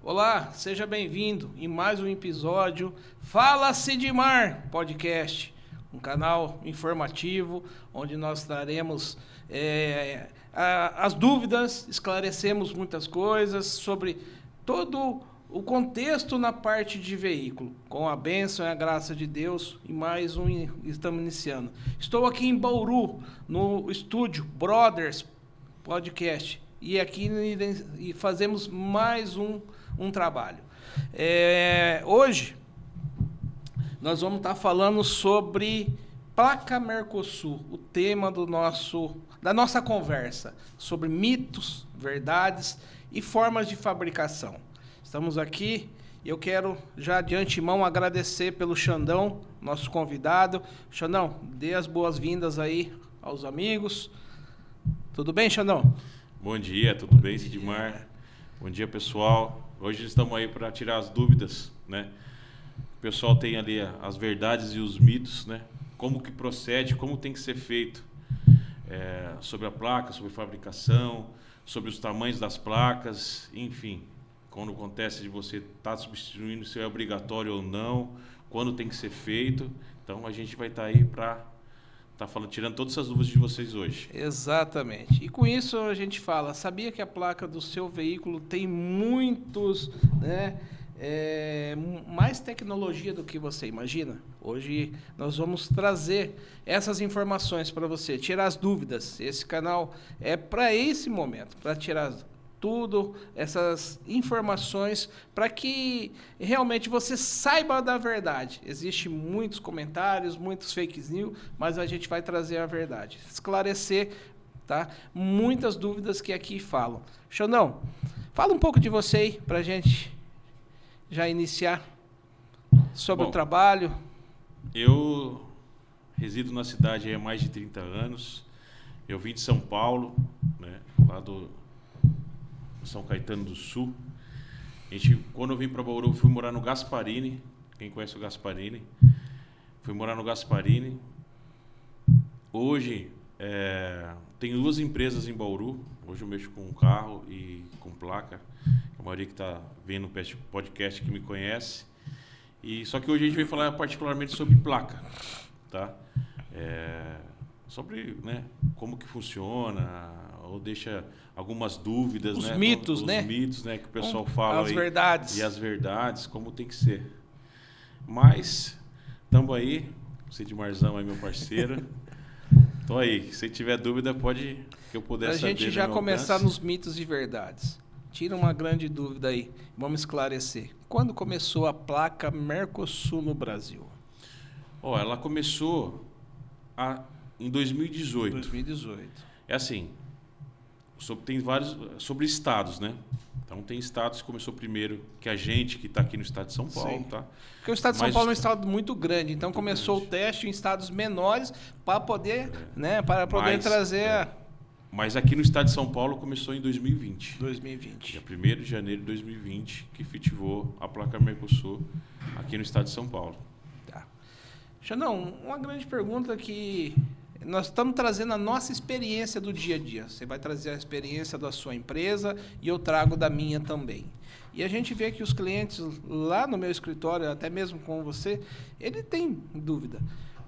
Olá, seja bem-vindo em mais um episódio Fala Sidmar Podcast, um canal informativo onde nós traremos as dúvidas, esclarecemos muitas coisas sobre todo o contexto na parte de veículo. Com a bênção e a graça de Deus, e mais um estamos iniciando. Estou aqui em Bauru, no estúdio Brothers Podcast, e aqui fazemos mais um trabalho. Hoje nós vamos estar falando sobre placa Mercosul, o tema da nossa conversa, sobre mitos, verdades e formas de fabricação. Estamos aqui e eu quero já de antemão agradecer pelo Xandão, nosso convidado. Xandão, dê as boas-vindas aí aos amigos. Tudo bem, Xandão? Bom dia, tudo bem, Sidmar? Bom dia, pessoal. Hoje estamos aí para tirar as dúvidas, né? O pessoal tem ali as verdades e os mitos, né? Como que procede, como tem que ser feito sobre a placa, sobre fabricação, sobre os tamanhos das placas, enfim. Quando acontece de você estar substituindo se é obrigatório ou não, quando tem que ser feito. Então a gente vai estar aí para tirando todas essas dúvidas de vocês hoje. Exatamente. E com isso a gente fala, sabia que a placa do seu veículo tem muitos, mais tecnologia do que você imagina? Hoje nós vamos trazer essas informações para você, tirar as dúvidas. Esse canal é para esse momento, para tirar tudo, essas informações, para que realmente você saiba da verdade. Existem muitos comentários, muitos fake news, mas a gente vai trazer a verdade, esclarecer, tá? Muitas dúvidas que aqui falam. Xandão, fala um pouco de você aí, para a gente já iniciar sobre o trabalho. Eu resido na cidade há mais de 30 anos. Eu vim de São Paulo, né, lá do São Caetano do Sul. Quando eu vim para Bauru, fui morar no Gasparini. Quem conhece o Gasparini? Fui morar no Gasparini. Hoje, tenho 2 empresas em Bauru. Hoje eu mexo com carro e com placa. A maioria que está vendo o podcast que me conhece. Só que hoje a gente vai falar particularmente sobre placa, tá? Sobre, né, como que funciona, ou deixa algumas dúvidas, os né? Mitos, os né? mitos, né, que o pessoal fala as aí. Verdades. E as verdades, como tem que ser. Mas, estamos aí. O Sidmarzão é meu parceiro. Então aí, se tiver dúvida, pode que eu puder saber. A gente já começar nos mitos e verdades. Tira uma grande dúvida aí. Vamos esclarecer. Quando começou a placa Mercosul no Brasil? Ela começou em 2018. 2018. É assim, tem vários sobre estados, né? Então tem estados que começou primeiro que a gente que está aqui no estado de São Paulo, tá? Porque o estado de São Paulo é um estado muito grande, então começou o teste em estados menores para poder, para poder trazer. Mas aqui no estado de São Paulo começou em 2020. 2020. Dia 1º de janeiro de 2020 que efetivou a placa Mercosul aqui no estado de São Paulo. Tá. Xandão, uma grande pergunta que nós estamos trazendo a nossa experiência do dia a dia. Você vai trazer a experiência da sua empresa e eu trago da minha também. E a gente vê que os clientes lá no meu escritório, até mesmo com você, ele tem dúvida.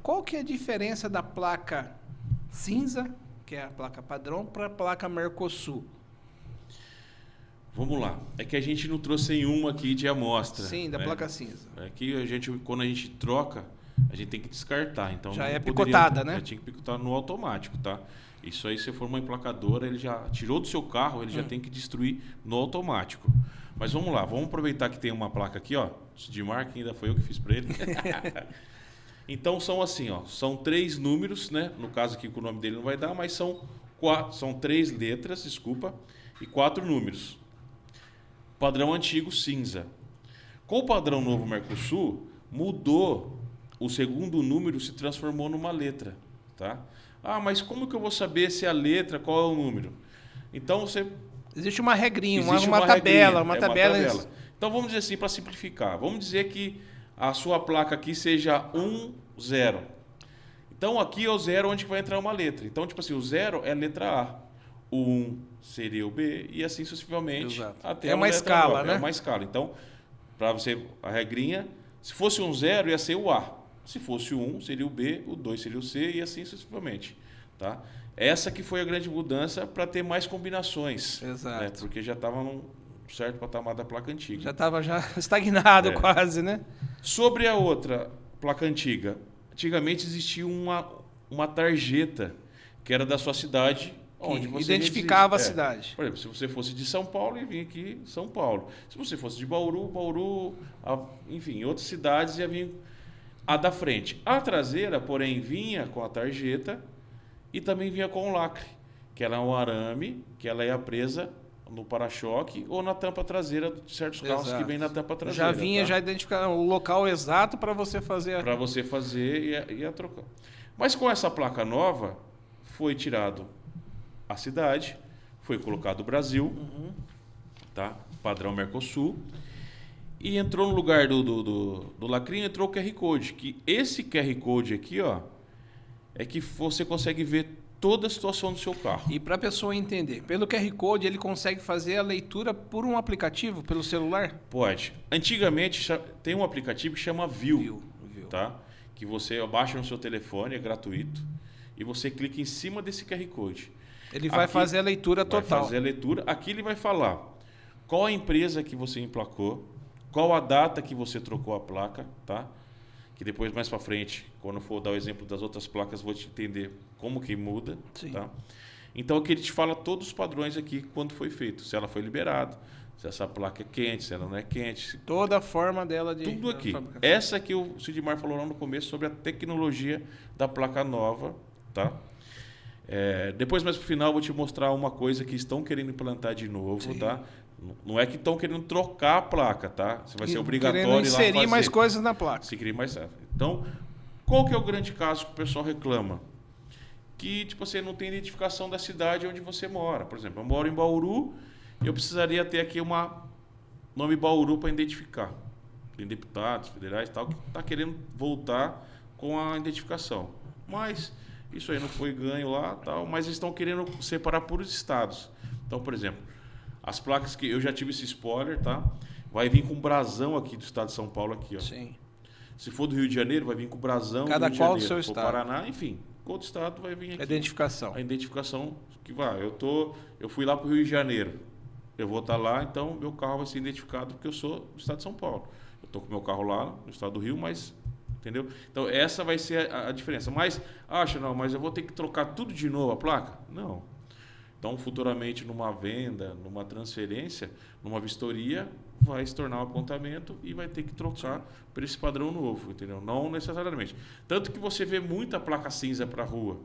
Qual que é a diferença da placa cinza, que é a placa padrão, para a placa Mercosul? Vamos lá. É que a gente não trouxe nenhuma aqui de amostra. Sim, da placa cinza. É que quando a gente troca, a gente tem que descartar. Então já é picotada, né? Já tinha que picotar no automático, tá? Isso aí, se for uma emplacadora, ele já tirou do seu carro, ele já tem que destruir no automático. Mas vamos lá, vamos aproveitar que tem uma placa aqui, ó, de marca, ainda foi eu que fiz para ele. Então são assim, ó, são 3 números, né? No caso aqui que o nome dele não vai dar, mas são 3 letras, desculpa, e 4 números. Padrão antigo cinza. Com o padrão novo Mercosul, mudou, o segundo número se transformou numa letra, tá? Mas como que eu vou saber se a letra, qual é o número? Então existe uma regrinha, uma tabela, uma tabela. Então vamos dizer assim, para simplificar, vamos dizer que a sua placa aqui seja 10. Então aqui é o 0 onde vai entrar uma letra. Então tipo assim, o 0 é a letra A. o 1 seria o B e assim sucessivamente. Exato. Até É uma escala, né? É uma escala. Então, para você, a regrinha, se fosse um 0, ia ser o A. Se fosse o 1, seria o B, o 2 seria o C e assim sucessivamente. Tá? Essa que foi a grande mudança para ter mais combinações. Exato. Né? Porque já estava num certo patamar da placa antiga. Já estava já estagnado quase, né? Sobre a outra placa antiga, antigamente existia uma tarjeta que era da sua cidade, onde você identificava a cidade. Por exemplo, se você fosse de São Paulo, ia vir aqui São Paulo. Se você fosse de Bauru, enfim, em outras cidades ia vir a da frente. A traseira, porém, vinha com a tarjeta e também vinha com o lacre, que era um arame, que ela ia presa no para-choque ou na tampa traseira de certos carros que vem na tampa traseira. Já vinha, já identificando o local exato para você fazer. Para você fazer e ia trocar. Mas com essa placa nova, foi tirado a cidade, foi colocado o Brasil, tá? Padrão Mercosul, e entrou no lugar do lacrinho, entrou o QR Code, que esse QR Code aqui, ó, é que você consegue ver toda a situação do seu carro. E para a pessoa entender, pelo QR Code ele consegue fazer a leitura por um aplicativo, pelo celular? Pode. Antigamente tem um aplicativo que chama View. Tá? Que você baixa no seu telefone, é gratuito, e você clica em cima desse QR Code. Ele vai fazer a leitura total. Vai fazer a leitura. Aqui ele vai falar qual a empresa que você emplacou, qual a data que você trocou a placa, tá? Que depois, mais para frente, quando for dar o exemplo das outras placas, vou te entender como que muda. Sim. Tá? Então, aqui ele te fala todos os padrões aqui, quando foi feito. Se ela foi liberada, se essa placa é quente, se ela não é quente. Toda a forma dela de... Tudo aqui. Essa que o Sidmar falou lá no começo sobre a tecnologia da placa nova. Tá? Depois, mais para o final, eu vou te mostrar uma coisa que estão querendo implantar de novo. Sim. Tá? Não é que estão querendo trocar a placa, tá? Você vai ser obrigatório querendo ir lá inserir mais coisas na placa. Se querer mais. Então, qual que é o grande caso que o pessoal reclama? Que tipo, você não tem identificação da cidade onde você mora. Por exemplo, eu moro em Bauru e eu precisaria ter aqui nome Bauru para identificar. Tem deputados federais e tal que está querendo voltar com a identificação. Mas isso aí não foi ganho lá, tal, mas eles estão querendo separar por estados. Então, por exemplo, as placas que eu já tive esse spoiler, tá? Vai vir com um brasão aqui do estado de São Paulo aqui, ó. Sim. Se for do Rio de Janeiro, vai vir com o brasão do Rio de Janeiro. Cada qual do seu estado. estado. Paraná, enfim, outro estado vai vir aqui. Identificação. A identificação que vai. Eu fui lá para o Rio de Janeiro. Eu vou estar lá, então meu carro vai ser identificado porque eu sou do estado de São Paulo. Eu estou com meu carro lá no estado do Rio, mas entendeu? Então essa vai ser a diferença. Mas mas eu vou ter que trocar tudo de novo a placa? Não. Então, futuramente, numa venda, numa transferência, numa vistoria, vai se tornar um apontamento e vai ter que trocar para esse padrão novo, entendeu? Não necessariamente. Tanto que você vê muita placa cinza para a rua.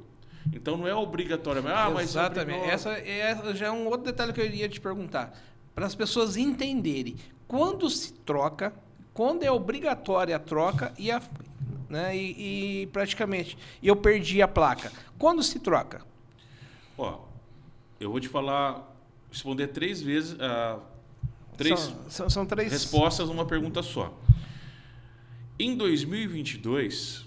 Então, não é obrigatoriamente... mas exatamente. Essa já é um outro detalhe que eu iria te perguntar. Para as pessoas entenderem quando se troca, quando é obrigatória a troca e praticamente eu perdi a placa. Quando se troca? Eu vou te responder 3 vezes, são 3 respostas numa pergunta só. Em 2022,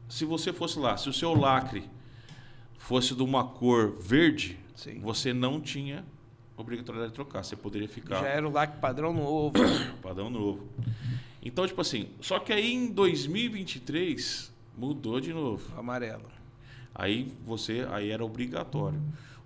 se você fosse lá, se o seu lacre fosse de uma cor verde, sim, você não tinha obrigatoriedade de trocar, você poderia ficar... Já era o lacre padrão novo. Padrão novo. Então, tipo assim, só que aí em 2023 mudou de novo. Amarelo. Aí era obrigatório.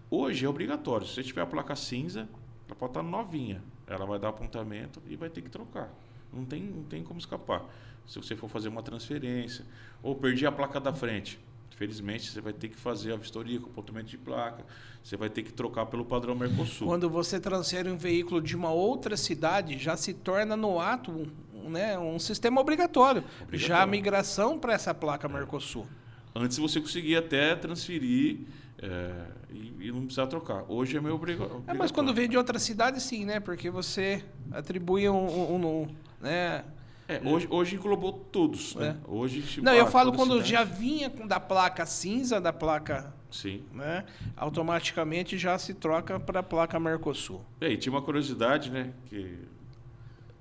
Hoje é obrigatório. Se você tiver a placa cinza, ela pode estar novinha. Ela vai dar apontamento e vai ter que trocar. Não tem como escapar. Se você for fazer uma transferência, ou perdi a placa da frente, infelizmente você vai ter que fazer a vistoria com apontamento de placa. Você vai ter que trocar pelo padrão Mercosul. Quando você transfere um veículo de uma outra cidade, já se torna no ato um sistema obrigatório. Já a migração para essa placa Mercosul. Antes você conseguia até transferir e não precisava trocar. Hoje é meio obrigatório. Mas quando vem de outra cidade, sim, né? Porque você atribui né? Hoje englobou todos, né? Hoje, eu falo quando já vinha da placa cinza, da placa... Sim. Né? Automaticamente já se troca para a placa Mercosul. E tinha uma curiosidade, né? Que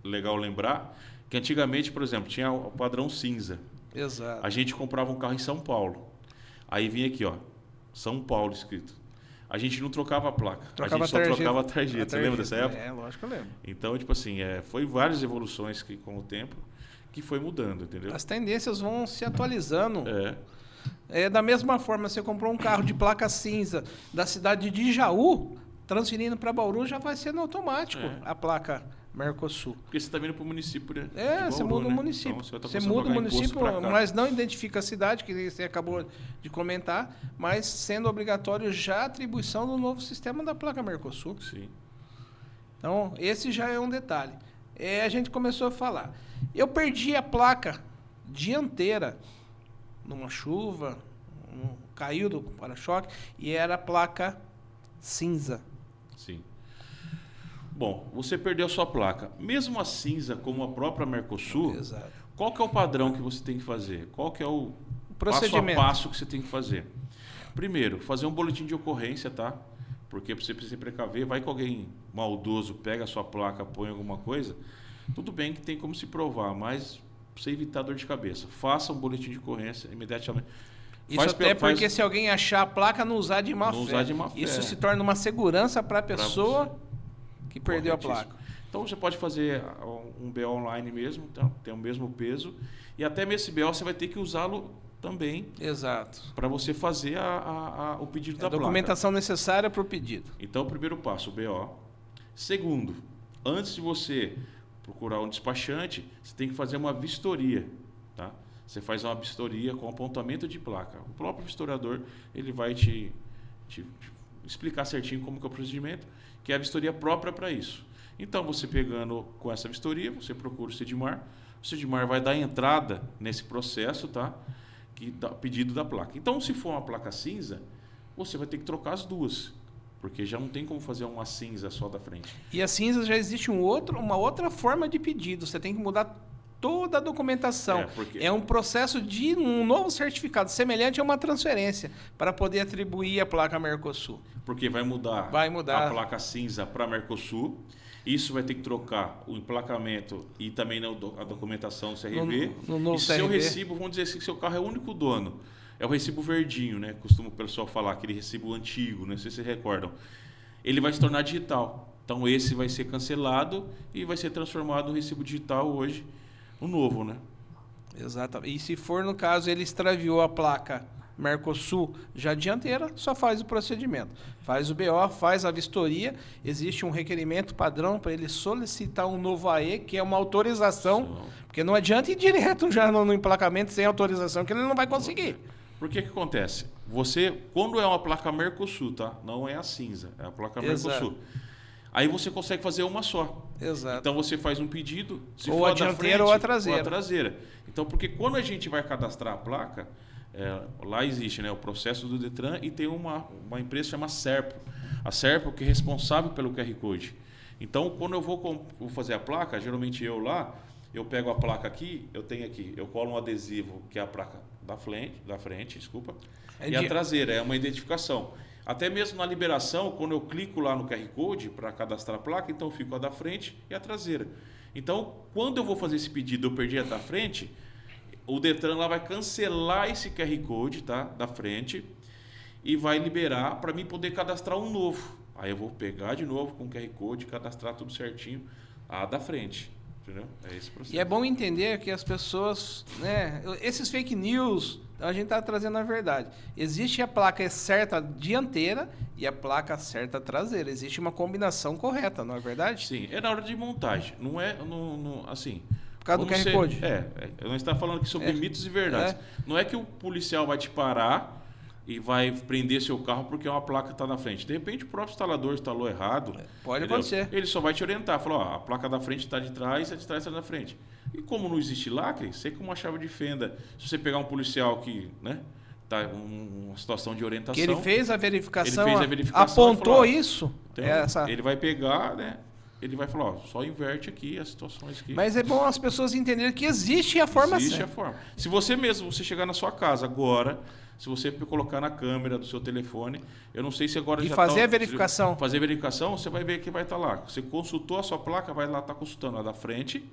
legal lembrar, que antigamente, por exemplo, tinha o padrão cinza. Exato. A gente comprava um carro em São Paulo. Aí vinha aqui, ó, São Paulo escrito. a gente não trocava a placa. Trocava a gente só trocava a tarjeta. Você lembra dessa época? É, lógico que eu lembro. Então, tipo assim, foi várias evoluções que, com o tempo, que foi mudando, entendeu? As tendências vão se atualizando. É. Da mesma forma, você comprou um carro de placa cinza da cidade de Jaú, transferindo para Bauru, já vai ser no automático a placa Mercosul. Porque você está vindo para o município, né? Você muda o município. Então, você muda o município, mas não identifica a cidade, que você acabou de comentar, mas sendo obrigatório já a atribuição do novo sistema da placa Mercosul. Sim. Então, esse já é um detalhe. A gente começou a falar. Eu perdi a placa dianteira numa chuva, caiu do para-choque, e era a placa cinza. Sim. Bom, você perdeu a sua placa. Mesmo a cinza, como a própria Mercosul, Exato. Qual que é o padrão que você tem que fazer? Qual que é o procedimento, passo a passo que você tem que fazer? Primeiro, fazer um boletim de ocorrência, tá? Porque você precisa se precaver, vai que alguém maldoso pega a sua placa, põe alguma coisa, tudo bem que tem como se provar, mas para você evitar dor de cabeça, faça um boletim de ocorrência imediatamente. Isso porque se alguém achar a placa, não usar de má fé. Isso se torna uma segurança para a pessoa que perdeu a placa. Então você pode fazer um BO online mesmo, então, tem o mesmo peso, e até mesmo esse BO você vai ter que usá-lo também. Exato. Para você fazer o pedido da placa. A documentação necessária para o pedido. Então, primeiro passo, o BO. Segundo, antes de você procurar um despachante, você tem que fazer uma vistoria, tá? Você faz uma vistoria com apontamento de placa. O próprio vistoriador, ele vai te explicar certinho como que é o procedimento, que é a vistoria própria para isso. Então, você pegando com essa vistoria, você procura o Cedimar. O Cedimar vai dar entrada nesse processo, tá? Que dá pedido da placa. Então, se for uma placa cinza, você vai ter que trocar as duas, porque já não tem como fazer uma cinza só da frente. E a cinza já existe uma outra forma de pedido. Você tem que mudar toda a documentação. É um processo de um novo certificado, semelhante a uma transferência, para poder atribuir a placa Mercosul. Porque vai mudar a placa cinza para Mercosul. Isso vai ter que trocar o emplacamento e também a documentação do CRV. No novo e CRV. Seu recibo, vamos dizer assim, que seu carro é o único dono. É o recibo verdinho, né? Costuma o pessoal falar, aquele recibo antigo, não sei se vocês recordam. Ele vai se tornar digital. Então esse vai ser cancelado e vai ser transformado no recibo digital hoje, o novo, né? Exatamente. E se for, no caso, ele extraviou a placa Mercosul já dianteira, só faz o procedimento. Faz o BO, faz a vistoria, existe um requerimento padrão para ele solicitar um novo AE, que é uma autorização, porque não adianta ir direto já no emplacamento sem autorização, que ele não vai conseguir. Por que acontece? Você, quando é uma placa Mercosul, tá? Não é a cinza, é a placa Mercosul. Aí você consegue fazer uma só. Exato. Então você faz um pedido, se ou for a dianteira ou a traseira. Ou a traseira. Então, porque quando a gente vai cadastrar a placa, lá existe, né, o processo do Detran e tem uma empresa chamada Serpo. A Serpo que é responsável pelo QR Code. Então, quando eu vou fazer a placa, geralmente eu pego a placa aqui, eu colo um adesivo que é a placa da frente, desculpa, e a traseira, é uma identificação. Até mesmo na liberação, quando eu clico lá no QR Code para cadastrar a placa, então eu fico a da frente e a traseira. Então, quando eu vou fazer esse pedido, eu perdi a da frente, o Detran lá vai cancelar esse QR Code, tá, da frente e vai liberar para mim poder cadastrar um novo. Aí eu vou pegar de novo com o QR Code, cadastrar tudo certinho a da frente. Entendeu? É esse processo. E é bom entender que as pessoas, né, esses fake news, a gente está trazendo a verdade. Existe a placa certa dianteira e a placa certa traseira. Existe uma combinação correta, não é verdade? Sim, é na hora de montagem. Não é assim. Por causa do QR Code. Nós estamos falando aqui sobre mitos e verdades. Não é que o policial vai te parar e vai prender seu carro porque uma placa está na frente. De repente o próprio instalador instalou errado. Pode acontecer. Ele só vai te orientar. Falou, a placa da frente está de trás, a de trás está da frente. E como não existe lacre, você com uma chave de fenda, se você pegar um policial que, né, tá em uma situação de orientação... Que ele fez a verificação, apontou falou, isso. Então, ele vai pegar, né? Ele vai falar, só inverte aqui as situações aqui. Mas é bom as pessoas entenderem que existe a forma certa. Existe a forma. Se você chegar na sua casa agora, se você colocar na câmera do seu telefone, eu não sei se agora já fazer a verificação. Fazer a verificação, você vai ver que vai estar lá. Você consultou a sua placa, vai lá estar consultando a da frente,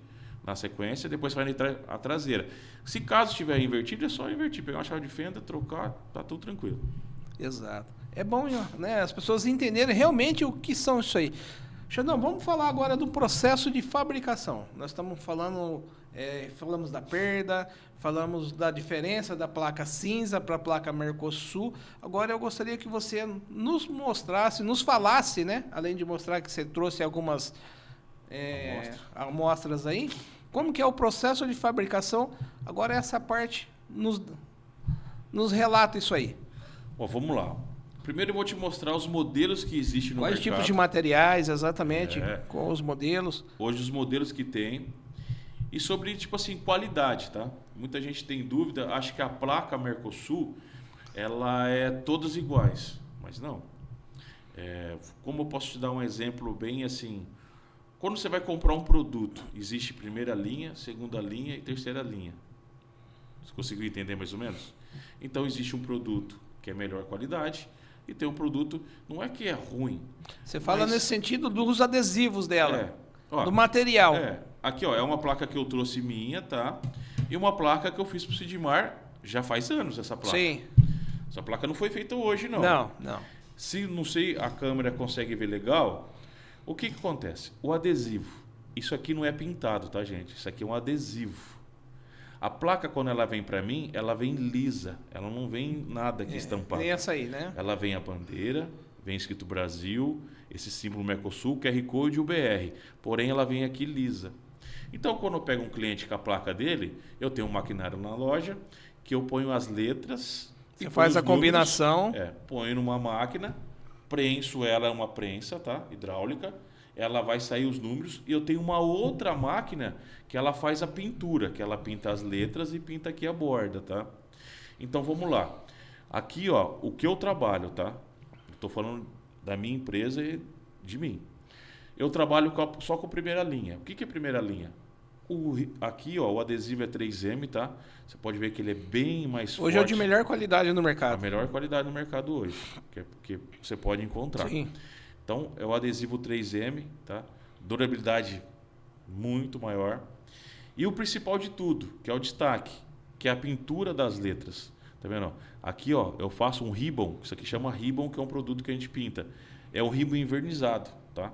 na sequência, depois vai entrar a traseira. Se caso estiver invertido, é só invertir, pegar uma chave de fenda, trocar, tá tudo tranquilo. Exato. É bom, né, as pessoas entenderem realmente o que são isso aí. Xandão, vamos falar agora do processo de fabricação. Nós estamos falando, falamos da perda, falamos da diferença da placa cinza para a placa Mercosul. Agora eu gostaria que você nos mostrasse, nos falasse, né? Além de mostrar que você trouxe algumas amostras aí, como que é o processo de fabricação. Agora essa parte nos relata isso aí. Bom, vamos lá. Primeiro eu vou te mostrar os modelos que existem no mercado. Quais tipos de materiais, exatamente, com os modelos. Hoje os modelos que tem. E sobre, tipo assim, qualidade, tá? Muita gente tem dúvida, acha que a placa Mercosul, ela é todas iguais. Mas não. Como eu posso te dar um exemplo bem assim... Quando você vai comprar um produto, existe primeira linha, segunda linha e terceira linha. Você conseguiu entender mais ou menos? Então existe um produto que é melhor qualidade... E tem um produto, não é que é ruim. Você fala nesse sentido dos adesivos dela, ó, do material. Aqui, ó, é uma placa que eu trouxe minha, tá? E uma placa que eu fiz pro Sidmar já faz anos, essa placa. Sim. Essa placa não foi feita hoje, não. Não. Se, não sei, a câmera consegue ver legal, o que acontece? O adesivo. Isso aqui não é pintado, tá, gente? Isso aqui é um adesivo. A placa, quando ela vem para mim, ela vem lisa. Ela não vem nada aqui estampado. Nem essa aí, né? Ela vem a bandeira, vem escrito Brasil, esse símbolo Mercosul, QR Code e o BR. Porém, ela vem aqui lisa. Então, quando eu pego um cliente com a placa dele, eu tenho um maquinário na loja, que eu ponho as letras... Você faz a combinação. Ponho numa máquina, prenso ela, é uma prensa, tá? Hidráulica. Ela vai sair os números e eu tenho uma outra máquina que ela faz a pintura, que ela pinta as letras e pinta aqui a borda, tá? Então vamos lá. Aqui, ó, o que eu trabalho, tá? Estou falando da minha empresa e de mim. Eu trabalho só com primeira linha. O que é primeira linha? Aqui, ó, o adesivo é 3M, tá? Você pode ver que ele é bem mais forte. Hoje é o de melhor qualidade no mercado. A melhor qualidade no mercado hoje, que você pode encontrar. Sim. Então, é o adesivo 3M, tá? Durabilidade muito maior. E o principal de tudo, que é o destaque, que é a pintura das letras. Tá vendo? Aqui, ó, eu faço um ribbon, isso aqui chama ribbon, que é um produto que a gente pinta. É um ribbon invernizado, tá?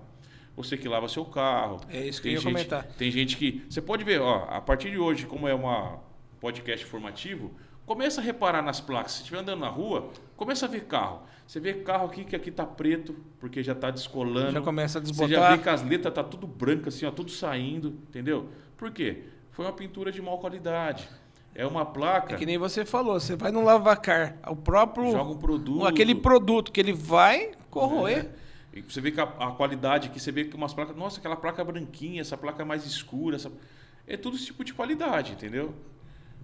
Você que lava seu carro. É isso que eu ia comentar. Tem gente que... Você pode ver, ó, a partir de hoje, como é um podcast informativo, começa a reparar nas placas. Se estiver andando na rua, começa a ver carro. Você vê carro aqui que aqui tá preto, porque já tá descolando. Já começa a desbotar. Você já vê que as letras tá tudo branca, assim, ó, tudo saindo, entendeu? Por quê? Foi uma pintura de má qualidade. É uma placa... É que nem você falou, você vai no lavacar, o próprio... Joga um produto... Aquele produto que ele vai corroer. E você vê que a qualidade aqui, você vê que umas placas... Nossa, aquela placa branquinha, essa placa mais escura, é tudo esse tipo de qualidade, entendeu?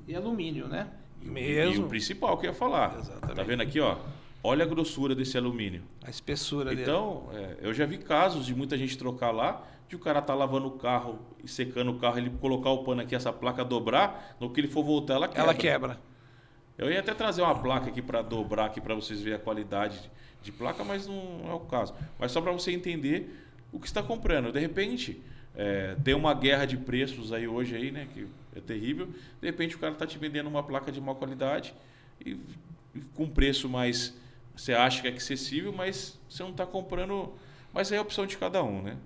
E alumínio, né? E o principal que eu ia falar. Exatamente. Tá vendo aqui, ó? Olha a grossura desse alumínio. A espessura dele. Então, eu já vi casos de muita gente trocar lá, de o cara tá lavando o carro e secando o carro, ele colocar o pano aqui, essa placa dobrar, no que ele for voltar, ela quebra. Ela quebra. Eu ia até trazer uma placa aqui para dobrar aqui para vocês verem a qualidade de placa, mas não é o caso. Mas só para você entender o que está comprando. De repente, tem uma guerra de preços aí hoje aí, né, que é terrível. De repente o cara está te vendendo uma placa de má qualidade e com preço mais, você acha que é acessível, mas você não está comprando. Mas aí é a opção de cada um, né?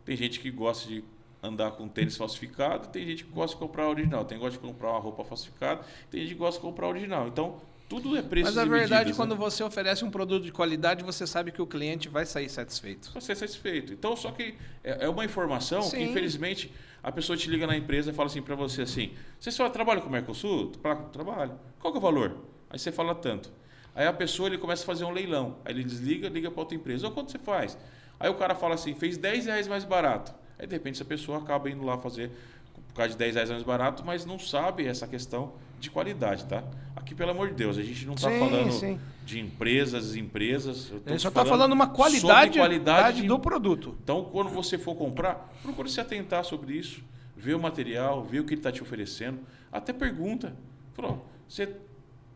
Tem gente que gosta de andar com tênis falsificado, tem gente que gosta de comprar original, tem gente que gosta de comprar uma roupa falsificada, tem gente que gosta de comprar original. Então, tudo é preço. Mas a verdade, quando você oferece um produto de qualidade, você sabe que o cliente vai sair satisfeito. Vai ser satisfeito. Então, só que é uma informação Sim. que, infelizmente, a pessoa te liga na empresa e fala assim para você assim, você só trabalha com o Mercosul? Trabalho. Qual que é o valor? Aí você fala tanto. Aí a pessoa, ele começa a fazer um leilão. Aí ele desliga, liga para outra empresa. Ou quanto você faz? Aí o cara fala assim, fez R$10 mais barato. Aí, de repente, essa pessoa acaba indo lá fazer por causa de R$10 mais barato, mas não sabe essa questão de qualidade, tá? Aqui, pelo amor de Deus, a gente não está falando de empresas. A gente só está falando uma qualidade do produto. Então, quando você for comprar, procure se atentar sobre isso, ver o material, ver o que ele está te oferecendo. Até pergunta. Falou, você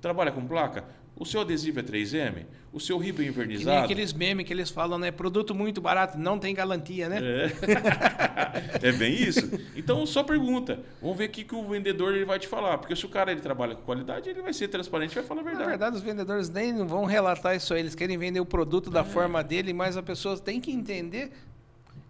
trabalha com placa? O seu adesivo é 3M? O seu ribo é Que nem invernizado? aqueles memes que eles falam, né? Produto muito barato, não tem garantia, né? É bem isso. Então, só pergunta. Vamos ver o que o vendedor ele vai te falar. Porque se o cara ele trabalha com qualidade, ele vai ser transparente e vai falar a Na verdade. verdade, os vendedores nem não vão relatar isso aí. Eles querem vender o produto da forma dele, mas a pessoa tem que entender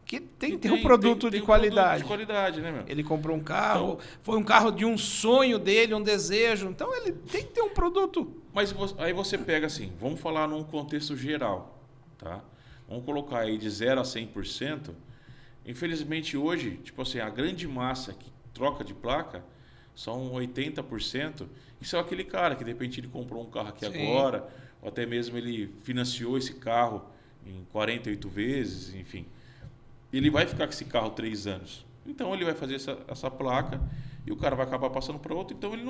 que tem que ter um produto de qualidade. Produto de qualidade, né, meu? Ele comprou um carro, foi um carro de um sonho dele, um desejo. Então, ele tem que ter um produto. Mas aí você pega assim, vamos falar num contexto geral, tá? Vamos colocar aí de 0 a 100%. Infelizmente hoje, tipo assim, a grande massa que troca de placa são 80%. Isso é aquele cara que de repente ele comprou um carro aqui agora, ou até mesmo ele financiou esse carro em 48 vezes, enfim. Ele vai ficar com esse carro 3 anos. Então ele vai fazer essa placa e o cara vai acabar passando para outro, então ele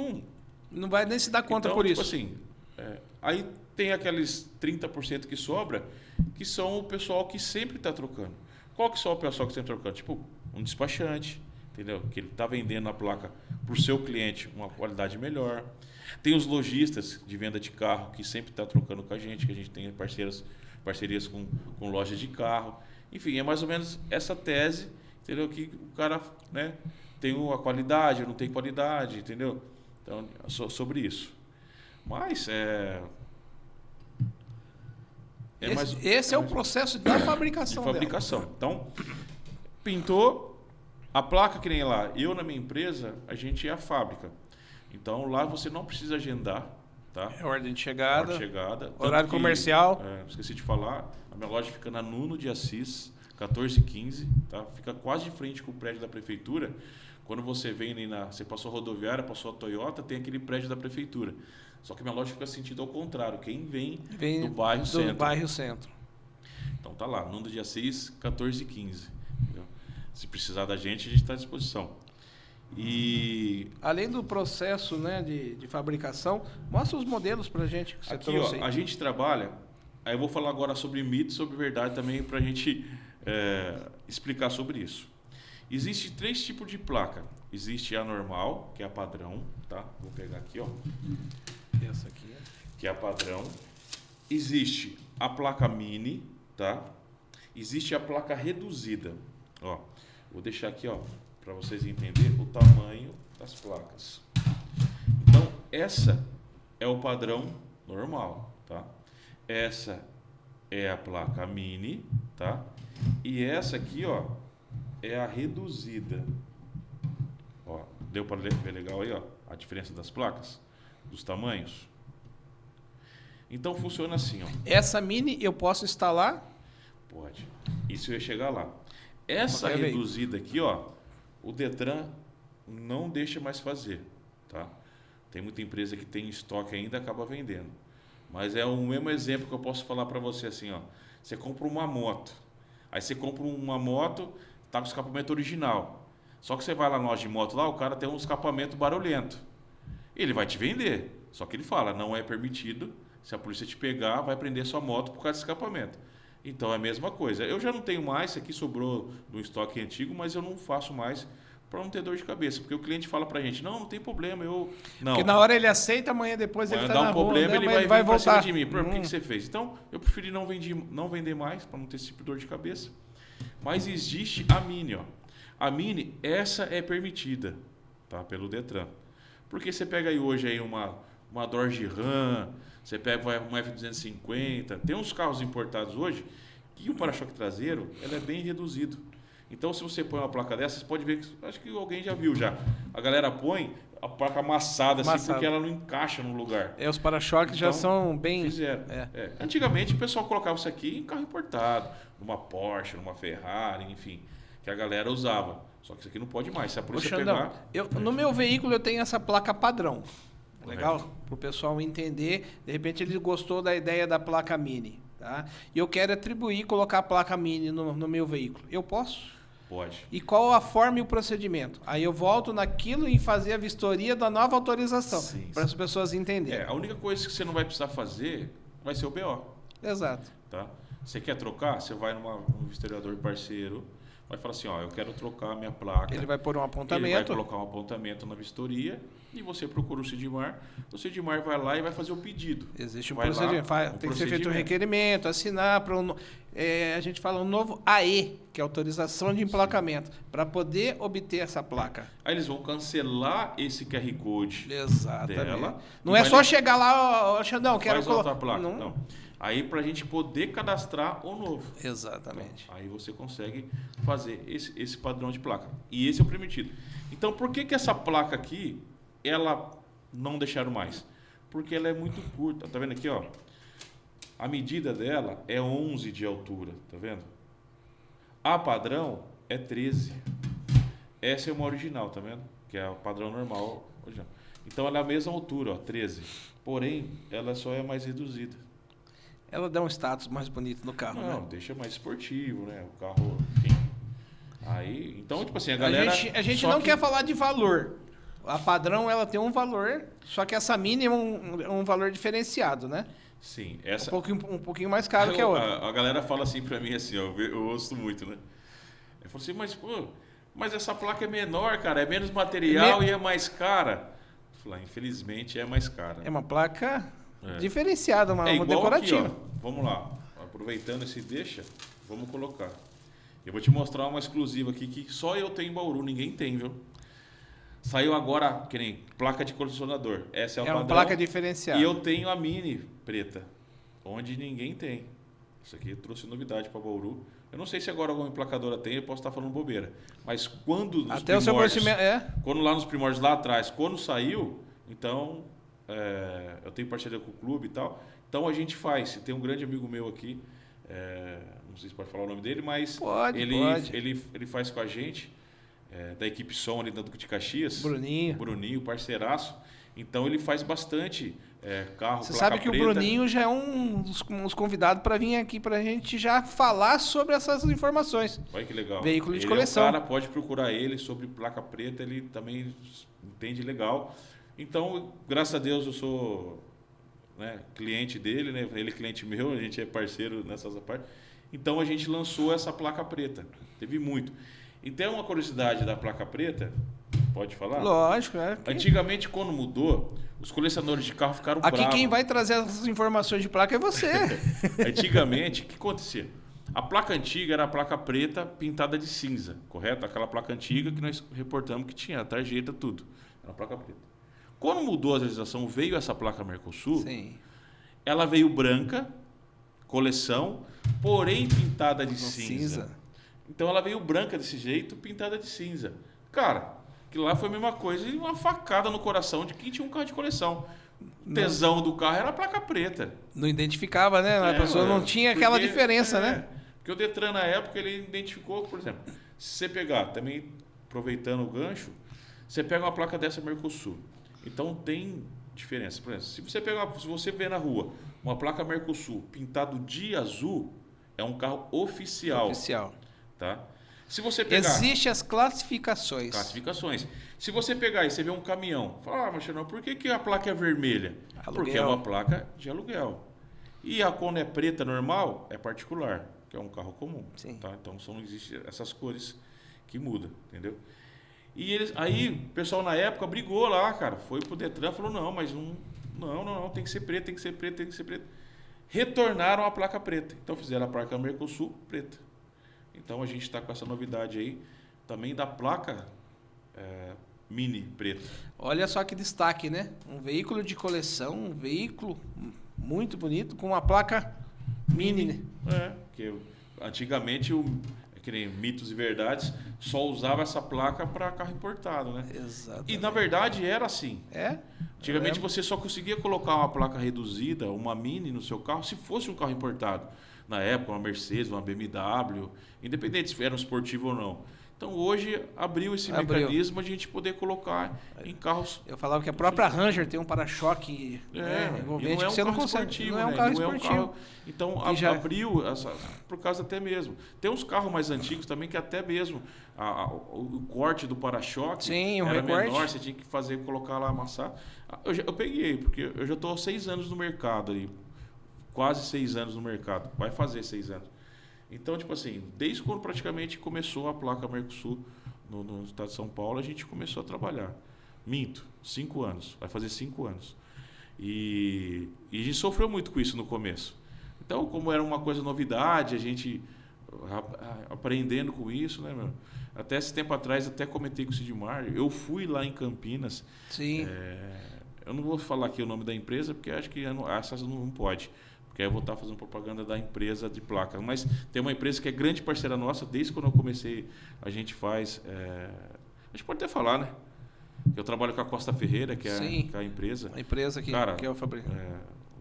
não vai nem se dar conta então, por tipo isso. Assim, aí tem aqueles 30% que sobra, que são o pessoal que sempre está trocando. Qual que são o pessoal que está trocando? Tipo, um despachante, entendeu? Que ele está vendendo a placa para o seu cliente uma qualidade melhor. Tem os lojistas de venda de carro que sempre está trocando com a gente, que a gente tem parcerias com lojas de carro. Enfim, é mais ou menos essa tese, entendeu? Que o cara, né, tem a qualidade, não tem qualidade, entendeu? Então, sobre isso. Mas esse é o processo da fabricação. De fabricação. Então, pintou a placa que nem lá. Eu, na minha empresa, a gente é a fábrica. Então, lá você não precisa agendar. Tá? É ordem de chegada. Horário Que, comercial. Esqueci de falar. A minha loja fica na Nuno de Assis, 1415. Tá? Fica quase de frente com o prédio da prefeitura. Quando você vem você passou a rodoviária, passou a Toyota, tem aquele prédio da prefeitura. Só que minha loja fica sentido ao contrário. Quem vem do bairro centro. Bairro Centro. Então tá lá, Nuno de Assis, 1415. Entendeu? Se precisar da gente, a gente está à disposição. E além do processo, né, de fabricação, mostra os modelos pra gente que você aqui, trouxe aí. A gente trabalha. Aí eu vou falar agora sobre mito e sobre verdade também para a gente explicar sobre isso. Existe 3 tipos de placa. Existe a normal, que é a padrão, tá? Vou pegar aqui, ó. Essa aqui. Que é a padrão. Existe a placa mini, tá? Existe a placa reduzida. Ó, vou deixar aqui, ó, para vocês entenderem o tamanho das placas. Então, essa é o padrão normal, tá? Essa é a placa mini, tá? E essa aqui, ó, é a reduzida. Ó, deu para ver legal aí, ó, a diferença das placas, dos tamanhos. Então funciona assim, ó. Essa mini eu posso instalar? Pode. Isso eu ia chegar lá. Essa reduzida aqui, ó, o Detran não deixa mais fazer, tá? Tem muita empresa que tem estoque ainda e acaba vendendo. Mas é o mesmo exemplo que eu posso falar para você assim, ó. Você compra uma moto. Aí você compra uma moto, tá com o escapamento original. Só que você vai lá na loja de moto lá, o cara tem um escapamento barulhento. Ele vai te vender. Só que ele fala, não é permitido. Se a polícia te pegar, vai prender sua moto por causa do escapamento. Então é a mesma coisa. Eu já não tenho mais, isso aqui sobrou do estoque antigo, mas eu não faço mais para não ter dor de cabeça. Porque o cliente fala pra gente, não tem problema, eu... Não. Porque na hora ele aceita, amanhã depois ele tá na rua, problema, né? ele vai voltar de mim. Por que você fez? Então, eu preferi não vender mais, para não ter esse tipo de dor de cabeça. Mas existe a Mini, ó. A Mini, essa é permitida, tá? Pelo Detran. Porque você pega aí hoje aí uma Dodge Ram, você pega uma F250, tem uns carros importados hoje que o para-choque traseiro ele é bem reduzido. Então, se você põe uma placa dessa, você pode ver que acho que alguém já viu já. A galera põe a placa amassada assim porque ela não encaixa no lugar. Os para-choques então, já são bem... Fizeram. Antigamente o pessoal colocava isso aqui em carro importado, numa Porsche, numa Ferrari, enfim, que a galera usava. Só que isso aqui não pode mais. Se a polícia pegar... No meu veículo eu tenho essa placa padrão. Legal? Para o pessoal entender. De repente ele gostou da ideia da placa mini. Tá? E eu quero atribuir, colocar a placa mini no meu veículo. Eu posso? Pode. E qual a forma e o procedimento? Aí eu volto naquilo e fazer a vistoria da nova autorização. Para as pessoas entenderem. A única coisa que você não vai precisar fazer vai ser o BO. Exato. Tá? Você quer trocar? Você vai num vistoriador parceiro, vai falar assim, ó, eu quero trocar a minha placa. Ele vai pôr um apontamento. Ele vai colocar um apontamento na vistoria e você procura o Sidmar vai lá e vai fazer o pedido. Existe um vai procedimento. lá, Tem que ser feito um requerimento, assinar para a gente fala um novo AE, que é autorização de emplacamento, para poder obter essa placa. Aí eles vão cancelar esse QR Code dela. Não é só chegar lá, ó, Xandão, quero colocar a placa. Não. Aí para a gente poder cadastrar o novo. Exatamente. Então, aí você consegue fazer esse padrão de placa. E esse é o permitido. Então, por que essa placa aqui, ela não deixaram mais? Porque ela é muito curta. Tá vendo aqui, ó? A medida dela é 11 de altura, tá vendo? A padrão é 13. Essa é uma original, tá vendo? Que é o padrão normal. Original. Então, ela é a mesma altura, ó, 13. Porém, ela só é mais reduzida. Ela dá um status mais bonito no carro, né? Não, deixa mais esportivo, né? O carro, enfim. Aí, então, tipo assim, a galera... A gente não quer falar de valor. A padrão, ela tem um valor, só que essa Mini é um valor diferenciado, né? Sim. Essa... Um pouquinho mais caro que a outra. A galera fala assim pra mim, assim, ó, eu ouço muito, né? Eu falo assim, mas essa placa é menor, cara, é menos material e é mais cara. Eu falo, infelizmente, é mais cara. É uma placa... diferenciada, uma decorativa. Aqui, ó, vamos lá. Aproveitando esse deixa, vamos colocar. Eu vou te mostrar uma exclusiva aqui que só eu tenho em Bauru, ninguém tem, viu? Saiu agora, que nem placa de colecionador. Essa é o padrão. É uma placa diferenciada. E eu tenho a Mini preta, onde ninguém tem. Isso aqui trouxe novidade para Bauru. Eu não sei se agora alguma emplacadora tem, eu posso estar falando bobeira. Mas quando nos até o seu conhecimento quando lá nos primórdios lá atrás, quando saiu, então eu tenho parceria com o clube e tal. Então a gente faz. Tem um grande amigo meu aqui, não sei se pode falar o nome dele, mas pode. Ele faz com a gente, da equipe som ali da Duque de Caxias. Bruninho, parceiraço. Então ele faz bastante carro. Você sabe que preta. O Bruninho já é um dos convidados para vir aqui para a gente já falar sobre essas informações. Olha que legal. Veículo de coleção. O cara pode procurar ele sobre placa preta, ele também entende legal. Então, graças a Deus, eu sou cliente dele, né? Ele é cliente meu, a gente é parceiro nessas partes. Então, a gente lançou essa placa preta. Teve muito. E tem uma curiosidade da placa preta, pode falar? Lógico. Antigamente, quando mudou, os colecionadores de carro ficaram bravos. Aqui quem vai trazer essas informações de placa é você. Antigamente, o que acontecia? A placa antiga era a placa preta pintada de cinza, correto? Aquela placa antiga que nós reportamos que tinha a tarjeta, tudo. Era a placa preta. Quando mudou a legislação, veio essa placa Mercosul. Sim. Ela veio branca, coleção, porém pintada de cinza. Então ela veio branca desse jeito, pintada de cinza. Cara, aquilo lá foi a mesma coisa e uma facada no coração de quem tinha um carro de coleção. O tesão do carro era a placa preta. Não identificava, né? A pessoa não tinha aquela diferença, né? Porque o Detran, na época, ele identificou, por exemplo, se você pegar, também aproveitando o gancho, você pega uma placa dessa Mercosul. Então tem diferença. Por exemplo, se você vê na rua uma placa Mercosul pintado de azul, é um carro oficial. Tá? Se você pegar... Existem as classificações. Se você pegar e você vê um caminhão, fala, mas não, por que a placa é vermelha? Aluguel. Porque é uma placa de aluguel. E quando é preta normal, é particular, que é um carro comum. Tá? Então só não existe essas cores que mudam, entendeu? E aí o pessoal na época brigou lá, cara, foi pro Detran, falou, não, mas não, tem que ser preto, tem que ser preto. Retornaram a placa preta. Então fizeram a placa Mercosul preta. Então a gente está com essa novidade aí, também da placa Mini preta. Olha só que destaque, né? Um veículo de coleção, um veículo muito bonito, com uma placa Mini. Porque antigamente que nem Mitos e Verdades, só usava essa placa para carro importado, né? Exatamente. E na verdade era assim. Antigamente você só conseguia colocar uma placa reduzida, uma Mini no seu carro, se fosse um carro importado. Na época, uma Mercedes, uma BMW, independente se era um esportivo ou não. Então hoje abriu esse mecanismo de a gente poder colocar em carros. Eu falava que a própria Ranger tem um para-choque envolvente que você não consegue. Não é um carro esportivo. Então abriu por causa até mesmo. Tem uns carros mais antigos também que até mesmo o corte do para-choque era menor, você tinha que colocar lá, amassar. Eu peguei, porque eu já estou há 6 anos no mercado aí. Quase 6 anos no mercado. Vai fazer 6 anos. Então, tipo assim, desde quando praticamente começou a placa Mercosul no estado de São Paulo, a gente começou a trabalhar. Minto, 5 anos, vai fazer 5 anos. E a gente sofreu muito com isso no começo. Então, como era uma coisa novidade, a gente aprendendo com isso, né, meu? Até esse tempo atrás, até comentei com o Sidmar, eu fui lá em Campinas. Sim. Eu não vou falar aqui o nome da empresa, porque acho que essas não pode. Porque aí eu vou estar fazendo propaganda da empresa de placas. Mas tem uma empresa que é grande parceira nossa, desde quando eu comecei, a gente faz... a gente pode até falar, né? Eu trabalho com a Costa Ferreira, que é a empresa. A empresa que é o fabricante.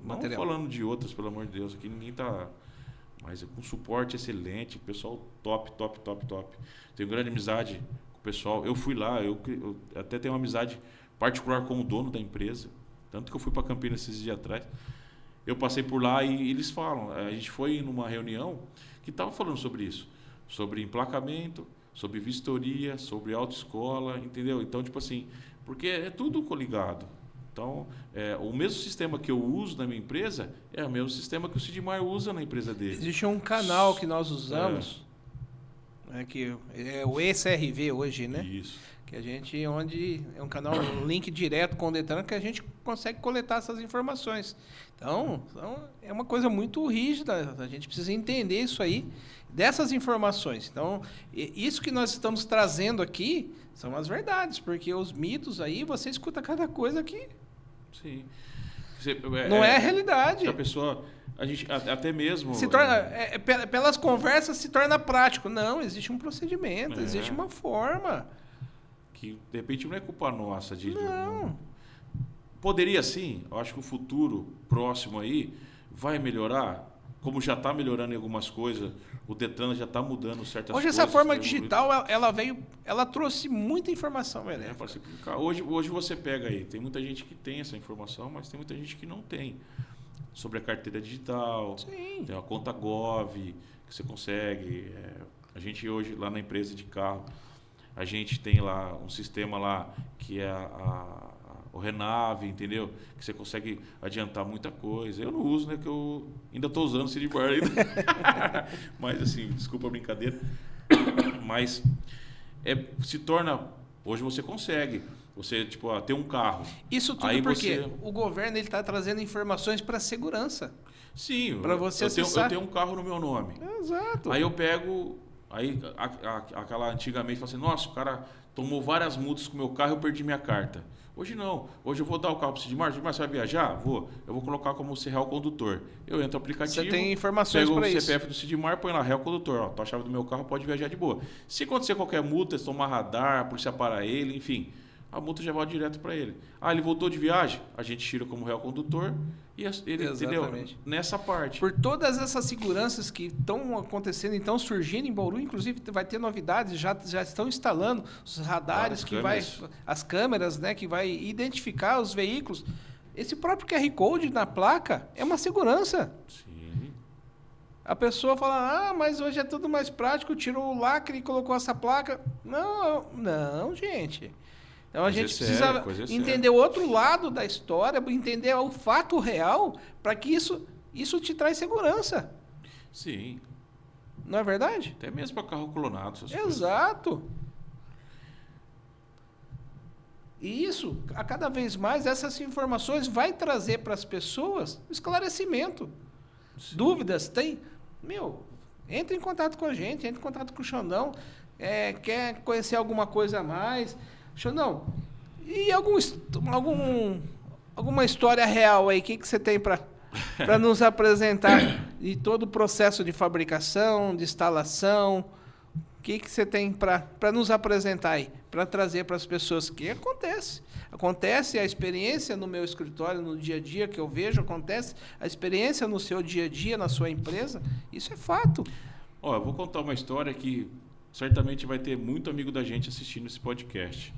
Não falando de outras, pelo amor de Deus, aqui ninguém está... Mas com suporte excelente, pessoal top. Tenho grande amizade com o pessoal. Eu fui lá, eu até tenho uma amizade particular com o dono da empresa. Tanto que eu fui para Campinas esses dias atrás. Eu passei por lá e eles falam. A gente foi numa reunião que estava falando sobre isso. Sobre emplacamento, sobre vistoria, sobre autoescola, entendeu? Então, tipo assim, porque é tudo coligado. Então, o mesmo sistema que eu uso na minha empresa é o mesmo sistema que o Sidmar usa na empresa dele. Existe um canal que nós usamos, que é o ECRV hoje, né? Isso. Que a gente, onde é um canal, um link direto com o Detran, que a gente consegue coletar essas informações. Então, é uma coisa muito rígida, a gente precisa entender isso aí, dessas informações. Então, isso que nós estamos trazendo aqui são as verdades, porque os mitos aí, você escuta cada coisa que... Sim. Não é a realidade. A pessoa, a gente até mesmo... Se torna, pelas conversas se torna prático. Não, existe um procedimento, existe uma forma. Que, de repente, não é culpa nossa de... Não. Poderia sim, eu acho que o futuro próximo aí vai melhorar, como já está melhorando em algumas coisas, o Detran já está mudando certas coisas. Hoje essa forma digital, ela trouxe muita informação, velho. Hoje você pega aí, tem muita gente que tem essa informação, mas tem muita gente que não tem. Sobre a carteira digital, Sim. Tem a conta Gov, que você consegue. A gente hoje, lá na empresa de carro, a gente tem lá um sistema lá que é o Renave, entendeu? Que você consegue adiantar muita coisa. Eu não uso, né? Que eu ainda estou usando o Sidmar ainda. Mas, assim, desculpa a brincadeira. Mas se torna... Hoje você consegue. Você, tipo, ter um carro. Isso tudo aí porque o governo está trazendo informações para segurança. Sim. Para você eu tenho um carro no meu nome. Exato. Aí eu pego... Aí, aquela antigamente, fala assim, nossa, o cara tomou várias multas com o meu carro e eu perdi minha carta. Hoje não. Hoje eu vou dar o carro para o Sidmar. Sidmar, você vai viajar? Vou. Eu vou colocar como ser real condutor. Eu entro no aplicativo. Você tem informações para isso. Pego o CPF do Sidmar, põe lá, real condutor. Ó, tá a chave do meu carro, pode viajar de boa. Se acontecer qualquer multa, se tomar radar, a polícia para ele, enfim, a multa já vai direto para ele. Ele voltou de viagem? A gente tira como real condutor e ele, entendeu? Nessa parte. Por todas essas seguranças que estão acontecendo, então surgindo em Bauru, inclusive vai ter novidades, já estão instalando os radares, as câmeras, né, que vai identificar os veículos. Esse próprio QR Code na placa é uma segurança. Sim. A pessoa fala, mas hoje é tudo mais prático, tirou o lacre e colocou essa placa. Não, gente. Então a gente precisa entender o outro lado da história, entender o fato real, para que isso te traz segurança. Sim. Não é verdade? Até mesmo para carro clonado. Exato. E isso, a cada vez mais, essas informações vai trazer para as pessoas esclarecimento. Sim. Dúvidas, tem? Entra em contato com a gente, entra em contato com o Xandão, quer conhecer alguma coisa a mais... Xandão, e alguma história real aí? O que você tem para nos apresentar de todo o processo de fabricação, de instalação? O que você tem para nos apresentar aí? Para trazer para as pessoas que acontece. Acontece a experiência no meu escritório, no dia a dia que eu vejo, acontece a experiência no seu dia a dia, na sua empresa. Isso é fato. Eu vou contar uma história que... certamente vai ter muito amigo da gente assistindo esse podcast.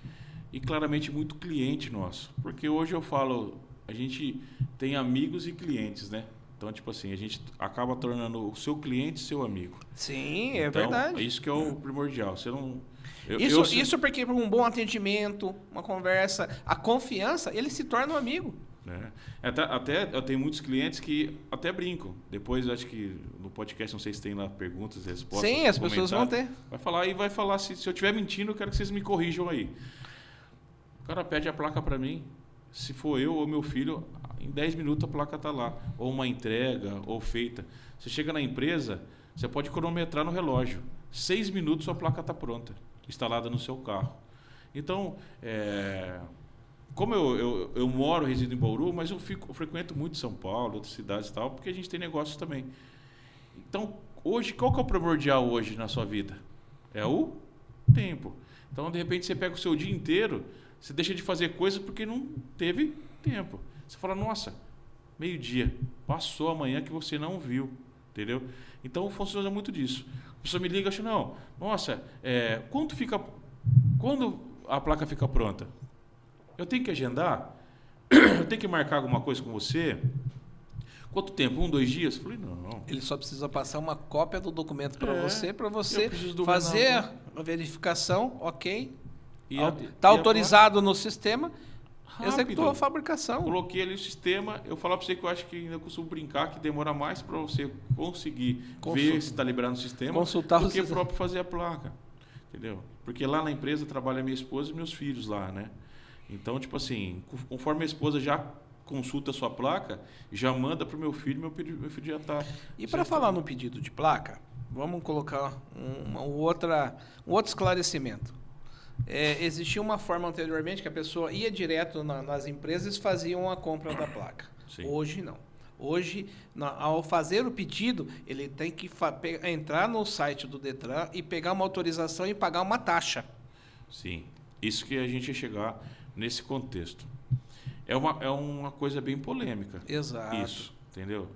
E claramente muito cliente nosso. Porque hoje eu falo, a gente tem amigos e clientes, né? Então, tipo assim, a gente acaba tornando o seu cliente seu amigo. Sim, é verdade. Isso que é o primordial. Você não... Isso porque por um bom atendimento, uma conversa, a confiança, ele se torna um amigo. né? Até eu tenho muitos clientes que até brincam. Depois, acho que no podcast, não sei se tem lá perguntas e respostas. Sim, as pessoas vão ter. Vai falar se eu estiver mentindo, eu quero que vocês me corrijam aí. O cara pede a placa para mim. Se for eu ou meu filho, em 10 minutos a placa está lá. Ou uma entrega, ou feita. Você chega na empresa, você pode cronometrar no relógio. 6 minutos a placa está pronta, instalada no seu carro. Então, como eu moro, resido em Bauru, mas eu frequento muito São Paulo, outras cidades e tal, porque a gente tem negócios também. Então, hoje, qual que é o primordial hoje na sua vida? É o tempo. Então, de repente, você pega o seu dia inteiro, você deixa de fazer coisas porque não teve tempo. Você fala, nossa, meio-dia, passou amanhã que você não viu, entendeu? Então, funciona muito disso. A pessoa me liga e acha, não, nossa, quando a placa fica pronta? Eu tenho que agendar? Eu tenho que marcar alguma coisa com você? Quanto tempo? 1, 2 dias? Eu falei, não. Ele só precisa passar uma cópia do documento para você eu fazer a verificação, ok. Tá autorizado no sistema, rápido. Executou a fabricação. Coloquei ali o sistema. Eu falar para você que eu acho que ainda costumo brincar que demora mais para você conseguir ver se está liberado no sistema do que próprio fazer a placa. Entendeu? Porque lá na empresa trabalha minha esposa e meus filhos lá, né? Então, tipo assim, conforme a esposa já consulta a sua placa, já manda para o meu filho filho já está... E para falar no pedido de placa, vamos colocar um outro esclarecimento. Existia uma forma anteriormente que a pessoa ia direto nas empresas e faziam a compra da placa. Sim. Hoje não. Hoje, ao fazer o pedido, ele tem que entrar no site do Detran e pegar uma autorização e pagar uma taxa. Sim, isso que a gente ia chegar nesse contexto. É uma coisa bem polêmica. Exato. Isso, entendeu?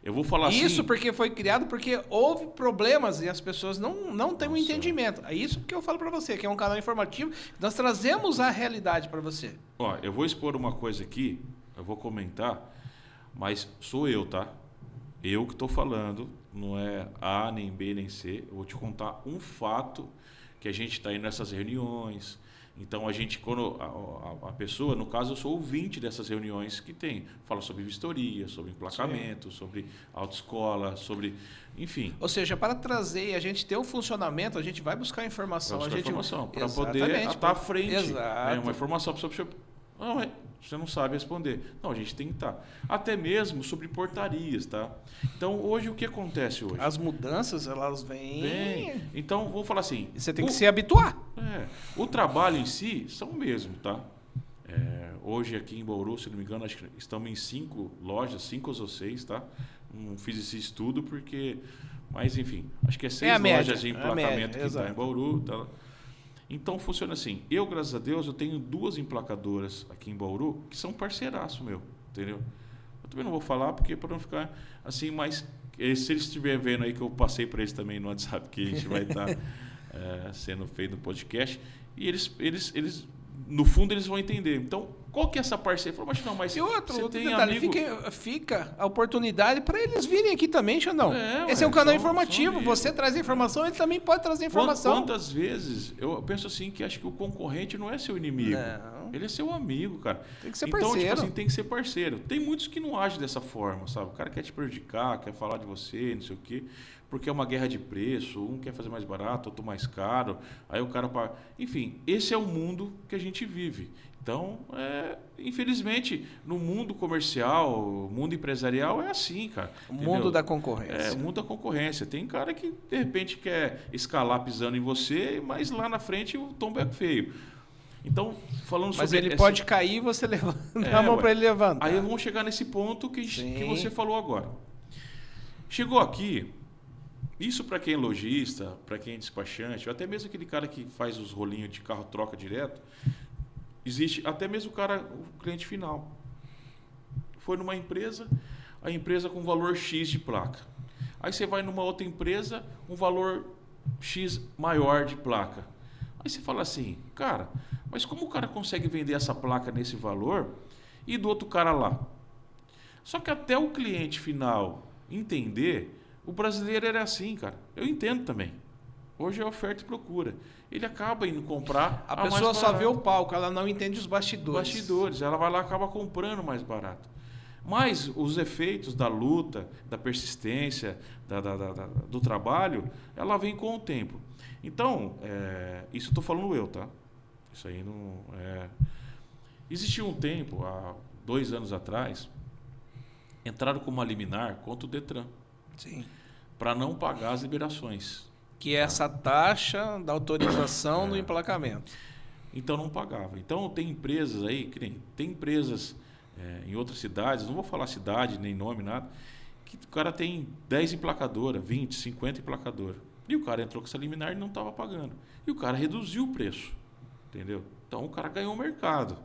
Eu vou falar assim... Isso porque foi criado porque houve problemas e as pessoas não têm um entendimento. É isso que eu falo para você, que é um canal informativo. Nós trazemos a realidade para você. Ó, eu vou expor uma coisa aqui, eu vou comentar, mas sou eu, tá? Eu que estou falando, não é A, nem B, nem C. Eu vou te contar um fato que a gente está indo nessas reuniões. Então, quando a pessoa, no caso, eu sou ouvinte dessas reuniões que tem. Fala sobre vistoria, sobre emplacamento, sobre autoescola, sobre... Enfim. Ou seja, para trazer e a gente ter um funcionamento, a gente vai buscar informação. Para poder estar à frente. Exato. Uma informação para a pessoa... Não, você não sabe responder. Não, a gente tem que estar. Até mesmo sobre portarias, tá? Então, hoje, o que acontece hoje? As mudanças, elas vêm... Então, vamos falar assim... Você tem que se habituar. O trabalho em si são o mesmo, tá? Hoje, aqui em Bauru, se não me engano, acho que estamos em 5 lojas, 5 ou 6, tá? Não fiz esse estudo porque... Mas, enfim, acho que 6 lojas de emplacamento que está em Bauru, tá? Então, funciona assim. Eu, graças a Deus, eu tenho 2 emplacadoras aqui em Bauru que são parceiraço meu, entendeu? Eu também não vou falar porque para não ficar assim, mas se eles estiverem vendo aí que eu passei para eles também no WhatsApp que a gente vai estar sendo feito no podcast, e eles no fundo eles vão entender. Então, qual que é essa parceria? Falou, mas e outro tem detalhe, amigo... fica a oportunidade para eles virem aqui também, Xandão. Esse é um canal informativo. Você traz informação, ele também pode trazer informação. Quantas vezes eu penso assim que acho que o concorrente não é seu inimigo. Não. Ele é seu amigo, cara. Tem que ser então, parceiro. Tipo assim, tem que ser parceiro. Tem muitos que não agem dessa forma, sabe? O cara quer te prejudicar, quer falar de você, não sei o quê, porque é uma guerra de preço, um quer fazer mais barato, outro mais caro, aí o cara paga. Enfim, esse é o mundo que a gente vive. Então, infelizmente, no mundo comercial, mundo empresarial, é assim, cara. O mundo da concorrência. O mundo da concorrência. Tem cara que, de repente, quer escalar pisando em você, mas lá na frente o tombo é feio. Então, falando sobre... Mas ele pode cair e você levanta a mão para ele levantar. Aí vamos chegar nesse ponto que você falou agora. Chegou aqui, isso para quem é lojista, para quem é despachante, ou até mesmo aquele cara que faz os rolinhos de carro troca direto, existe até mesmo o cliente final. Foi numa empresa, a empresa com valor X de placa. Aí você vai numa outra empresa, um valor X maior de placa. Aí você fala assim, cara, mas como o cara consegue vender essa placa nesse valor e do outro cara lá? Só que até o cliente final entender, o brasileiro era assim, cara. Eu entendo também. Hoje é oferta e procura. Ele acaba indo comprar A pessoa mais só barato. vê o palco, ela não entende os bastidores. Bastidores. Ela vai lá e acaba comprando mais barato. Mas os efeitos da luta, da persistência, do trabalho, ela vem com o tempo. Então, isso eu estou falando eu, tá? Isso aí não é... Existiu um tempo, há 2 anos atrás, entraram com uma liminar contra o Detran. Sim. Para não pagar as liberações. Que é essa taxa da autorização do emplacamento. Então não pagava. Então tem empresas aí, que nem tem empresas em outras cidades, não vou falar cidade, nem nome, nada, que o cara tem 10 emplacadoras, 20, 50 emplacadoras. E o cara entrou com essa liminar e não estava pagando. E o cara reduziu o preço. Entendeu? Então o cara ganhou o mercado.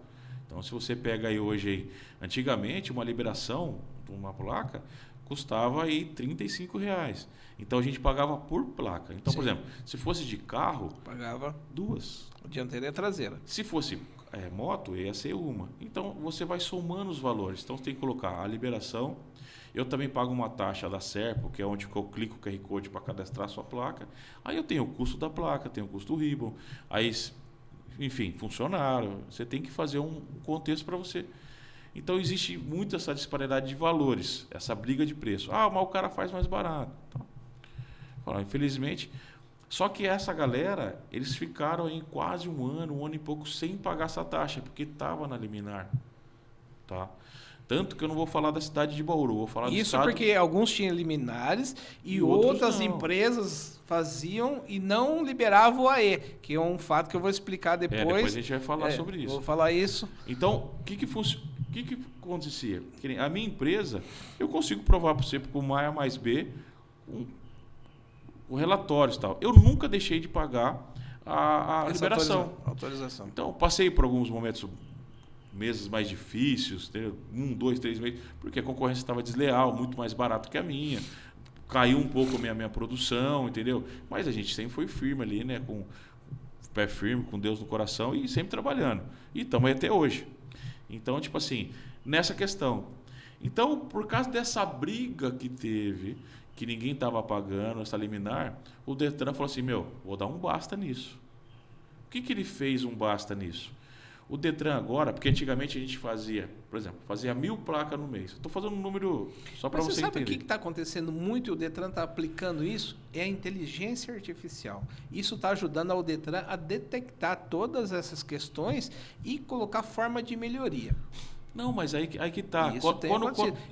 Então se você pega aí hoje, aí, antigamente uma liberação de uma placa custava aí R$35. Então a gente pagava por placa. Então, Sim. por exemplo, se fosse de carro, Pagava 2. dianteira e traseira. Se fosse moto, ia ser uma. Então você vai somando os valores. Então você tem que colocar a liberação. Eu também pago uma taxa da Serpo, que é onde eu clico o QR Code para cadastrar a sua placa. Aí eu tenho o custo da placa, tenho o custo do ribbon. Aí, enfim, funcionário. Você tem que fazer um contexto para você. Então existe muito essa disparidade de valores, essa briga de preço. Ah, mas o cara faz mais barato. Então, infelizmente, só que essa galera, eles ficaram aí quase um ano e pouco sem pagar essa taxa, porque estava na liminar. Tá? Tanto que eu não vou falar da cidade de Bauru, vou falar do Isso estado... porque alguns tinham liminares e outras empresas faziam e não liberavam o AE, que é um fato que eu vou explicar depois. Depois a gente vai falar sobre isso. Vou falar isso. Então, o que acontecia? A minha empresa, eu consigo provar para você com A mais B, com relatórios e tal. Eu nunca deixei de pagar a liberação. Autorização. Então, passei por alguns momentos, meses mais difíceis, 1, 2, 3 meses, porque a concorrência estava desleal, muito mais barato que a minha. Caiu um pouco a minha produção, entendeu? Mas a gente sempre foi firme ali, né? Com o pé firme, com Deus no coração e sempre trabalhando. E estamos aí até hoje. Então, tipo assim, nessa questão. Então, por causa dessa briga que teve, que ninguém estava pagando, essa liminar, o Detran falou assim, vou dar um basta nisso. O que ele fez um basta nisso? O Detran agora, porque antigamente a gente fazia, por exemplo, 1.000 placas no mês. Estou fazendo um número só para você entender. Mas você sabe o que está acontecendo muito e o Detran está aplicando isso? É a inteligência artificial. Isso está ajudando ao Detran a detectar todas essas questões e colocar forma de melhoria. Não, mas aí que tá.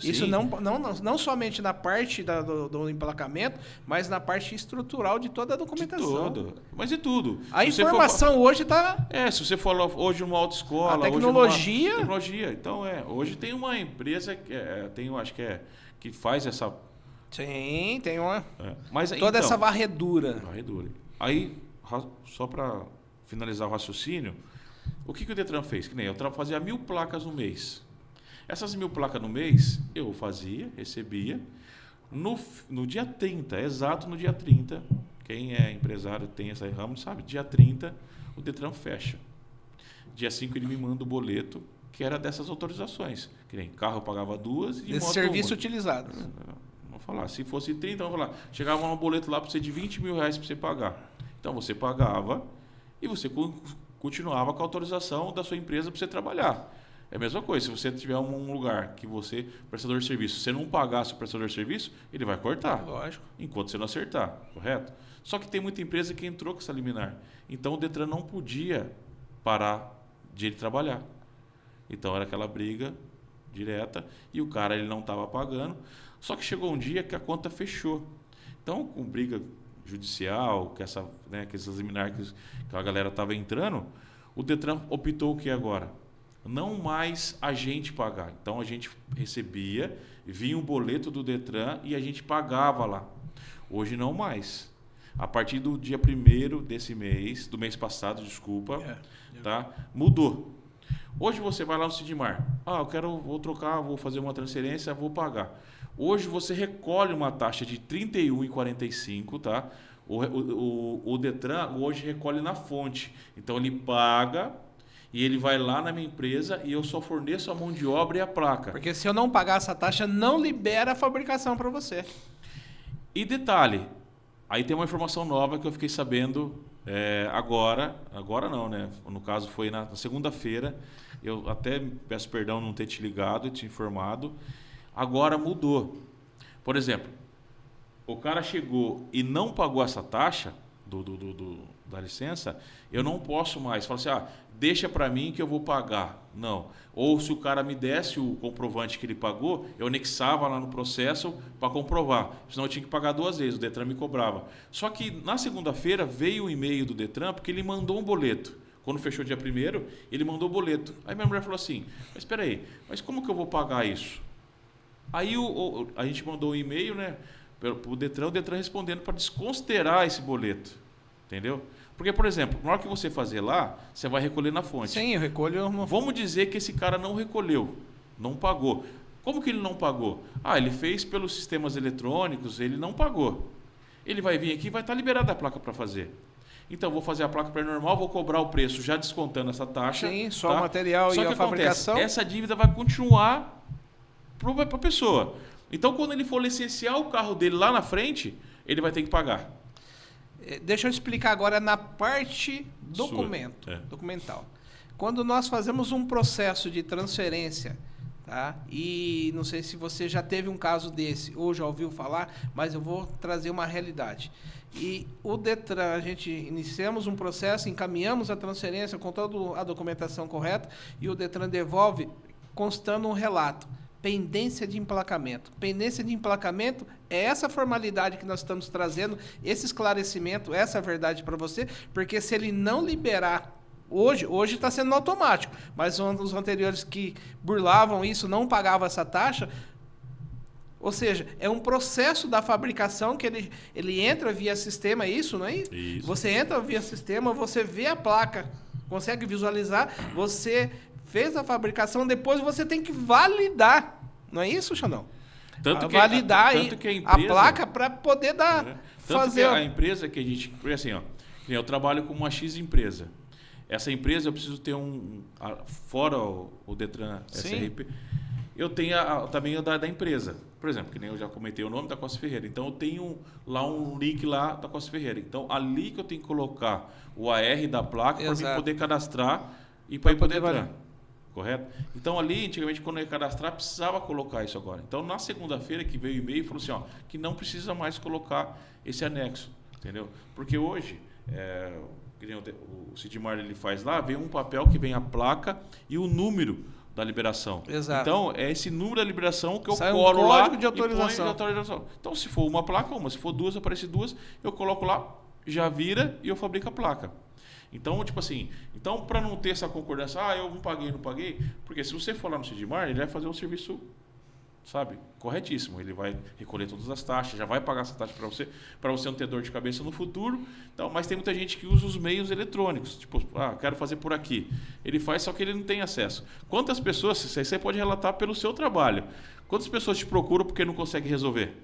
Isso não somente na parte do emplacamento, mas na parte estrutural de toda a documentação. De tudo. Mas de tudo. A informação hoje está... se você for hoje numa autoescola... A tecnologia... Tecnologia. Então, hoje tem uma empresa que faz essa... Sim, tem uma... Mas, toda essa varredura. Aí, só para finalizar o raciocínio... O que o Detran fez? Que nem eu fazia 1.000 placas no mês. Essas 1.000 placas no mês, eu fazia, recebia. No dia 30, exato no dia 30, quem é empresário tem essa ramo, sabe? Dia 30, o Detran fecha. Dia 5 ele me manda o boleto, que era dessas autorizações. Que nem carro eu pagava 2 e desse moto serviço 1. utilizado. Vamos falar, se fosse 30, vamos falar. Chegava um boleto lá para você de R$20.000 para você pagar. Então você pagava e você continuava com a autorização da sua empresa para você trabalhar. É a mesma coisa, se você tiver um lugar que você, prestador de serviço, se você não pagasse o prestador de serviço, ele vai cortar. Lógico. Enquanto você não acertar, correto? Só que tem muita empresa que entrou com essa liminar. Então o Detran não podia parar de ele trabalhar. Então era aquela briga direta e o cara ele não estava pagando. Só que chegou um dia que a conta fechou. Então, com briga judicial, que essas liminares que a galera estava entrando, o Detran optou o que agora? Não mais a gente pagar. Então a gente recebia, vinha um boleto do Detran e a gente pagava lá. Hoje não mais. A partir do dia 1º desse mês, do mês passado, desculpa, tá? Mudou. Hoje você vai lá no Sidmar. Vou trocar, vou fazer uma transferência, vou pagar. Hoje você recolhe uma taxa de R$ 31,45, tá? O Detran hoje recolhe na fonte. Então ele paga e ele vai lá na minha empresa e eu só forneço a mão de obra e a placa. Porque se eu não pagar essa taxa, não libera a fabricação para você. E detalhe, Aí tem uma informação nova que eu fiquei sabendo agora não, né? No caso foi na segunda-feira, eu até peço perdão não ter te ligado e te informado, agora mudou. Por exemplo, o cara chegou e não pagou essa taxa da licença, eu não posso mais. Fala assim, deixa para mim que eu vou pagar. Não. Ou se o cara me desse o comprovante que ele pagou, eu anexava lá no processo para comprovar. Senão eu tinha que pagar 2 vezes, o Detran me cobrava. Só que na segunda-feira veio o e-mail do Detran porque ele mandou um boleto. Quando fechou dia 1º, ele mandou o boleto. Aí minha mulher falou assim, mas espera aí, mas como que eu vou pagar isso? Aí a gente mandou um e-mail, né, para o Detran respondendo para desconsiderar esse boleto. Entendeu? Porque, por exemplo, na hora que você fazer lá, você vai recolher na fonte. Sim, eu recolho. Vamos dizer que esse cara não recolheu, não pagou. Como que ele não pagou? Ele fez pelos sistemas eletrônicos, ele não pagou. Ele vai vir aqui e vai estar liberado a placa para fazer. Então, vou fazer a placa pré-normal, vou cobrar o preço já descontando essa taxa. Sim, só o material e a fabricação. Essa dívida vai continuar para a pessoa. Então, quando ele for licenciar o carro dele lá na frente, ele vai ter que pagar. Deixa eu explicar agora na parte documental. Quando nós fazemos um processo de transferência, tá? E não sei se você já teve um caso desse ou já ouviu falar, mas eu vou trazer uma realidade. E o Detran, a gente iniciamos um processo, encaminhamos a transferência com toda a documentação correta e o Detran devolve constando um relato. Pendência de emplacamento. Pendência de emplacamento é essa formalidade que nós estamos trazendo, esse esclarecimento, essa verdade para você, porque se ele não liberar, hoje está sendo automático, mas os anteriores que burlavam isso, não pagavam essa taxa, ou seja, é um processo da fabricação que ele entra via sistema, isso, não é isso? Isso. Você entra via sistema, você vê a placa, consegue visualizar, você fez a fabricação, depois você tem que validar. Não é isso, Xandão? Validar a placa para poder fazer. A empresa que a gente... Porque assim, eu trabalho com uma X empresa. Essa empresa eu preciso ter fora o Detran SRP, eu tenho também da empresa. Por exemplo, que nem eu já comentei o nome da Costa Ferreira. Então eu tenho lá um link lá da Costa Ferreira. Então ali que eu tenho que colocar o AR da placa para mim poder cadastrar e para poder Detran. Correto? Então ali, antigamente, quando eu ia cadastrar, precisava colocar isso agora. Então na segunda-feira que veio o e-mail, falou assim, que não precisa mais colocar esse anexo. Entendeu? Porque hoje, o Sidmar ele faz lá, vem um papel que vem a placa e o número da liberação. Exato. Então, é esse número da liberação que eu Sai colo lá de autorização. E põe de autorização. Então, se for uma placa, uma. Se for 2, aparece 2, eu coloco lá, já vira e eu fabrico a placa. Então, tipo assim, para não ter essa concordância, eu não paguei, porque se você for lá no Sidmar, ele vai fazer um serviço, sabe, corretíssimo. Ele vai recolher todas as taxas, já vai pagar essa taxa para você não ter dor de cabeça no futuro. Então, mas tem muita gente que usa os meios eletrônicos, tipo, quero fazer por aqui. Ele faz, só que ele não tem acesso. Quantas pessoas, você pode relatar pelo seu trabalho, quantas pessoas te procuram porque não consegue resolver?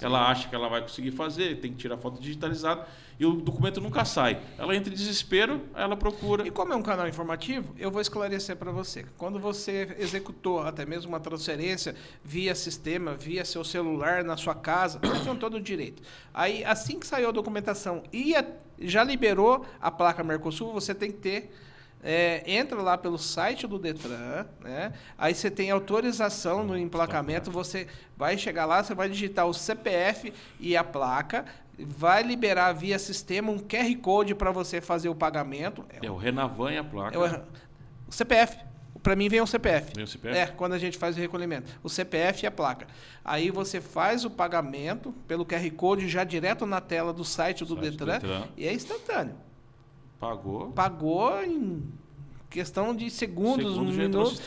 Ela acha que ela vai conseguir fazer, tem que tirar foto digitalizada e o documento nunca sai. Ela entra em desespero, ela procura. E como é um canal informativo, eu vou esclarecer para você. Quando você executou até mesmo uma transferência via sistema, via seu celular, na sua casa, você tem todo o direito. Aí, assim que saiu a documentação e já liberou a placa Mercosul, você tem que ter... entra lá pelo site do Detran, né? Aí você tem autorização no emplacamento, você vai chegar lá, você vai digitar o CPF e a placa, vai liberar via sistema um QR Code para você fazer o pagamento. O Renavan e a placa. O CPF. Para mim vem o CPF. Vem o CPF? Quando a gente faz o recolhimento. O CPF e a placa. Aí você faz o pagamento pelo QR Code já direto na tela do site do Detran e é instantâneo. Pagou em questão de segundos, um minuto.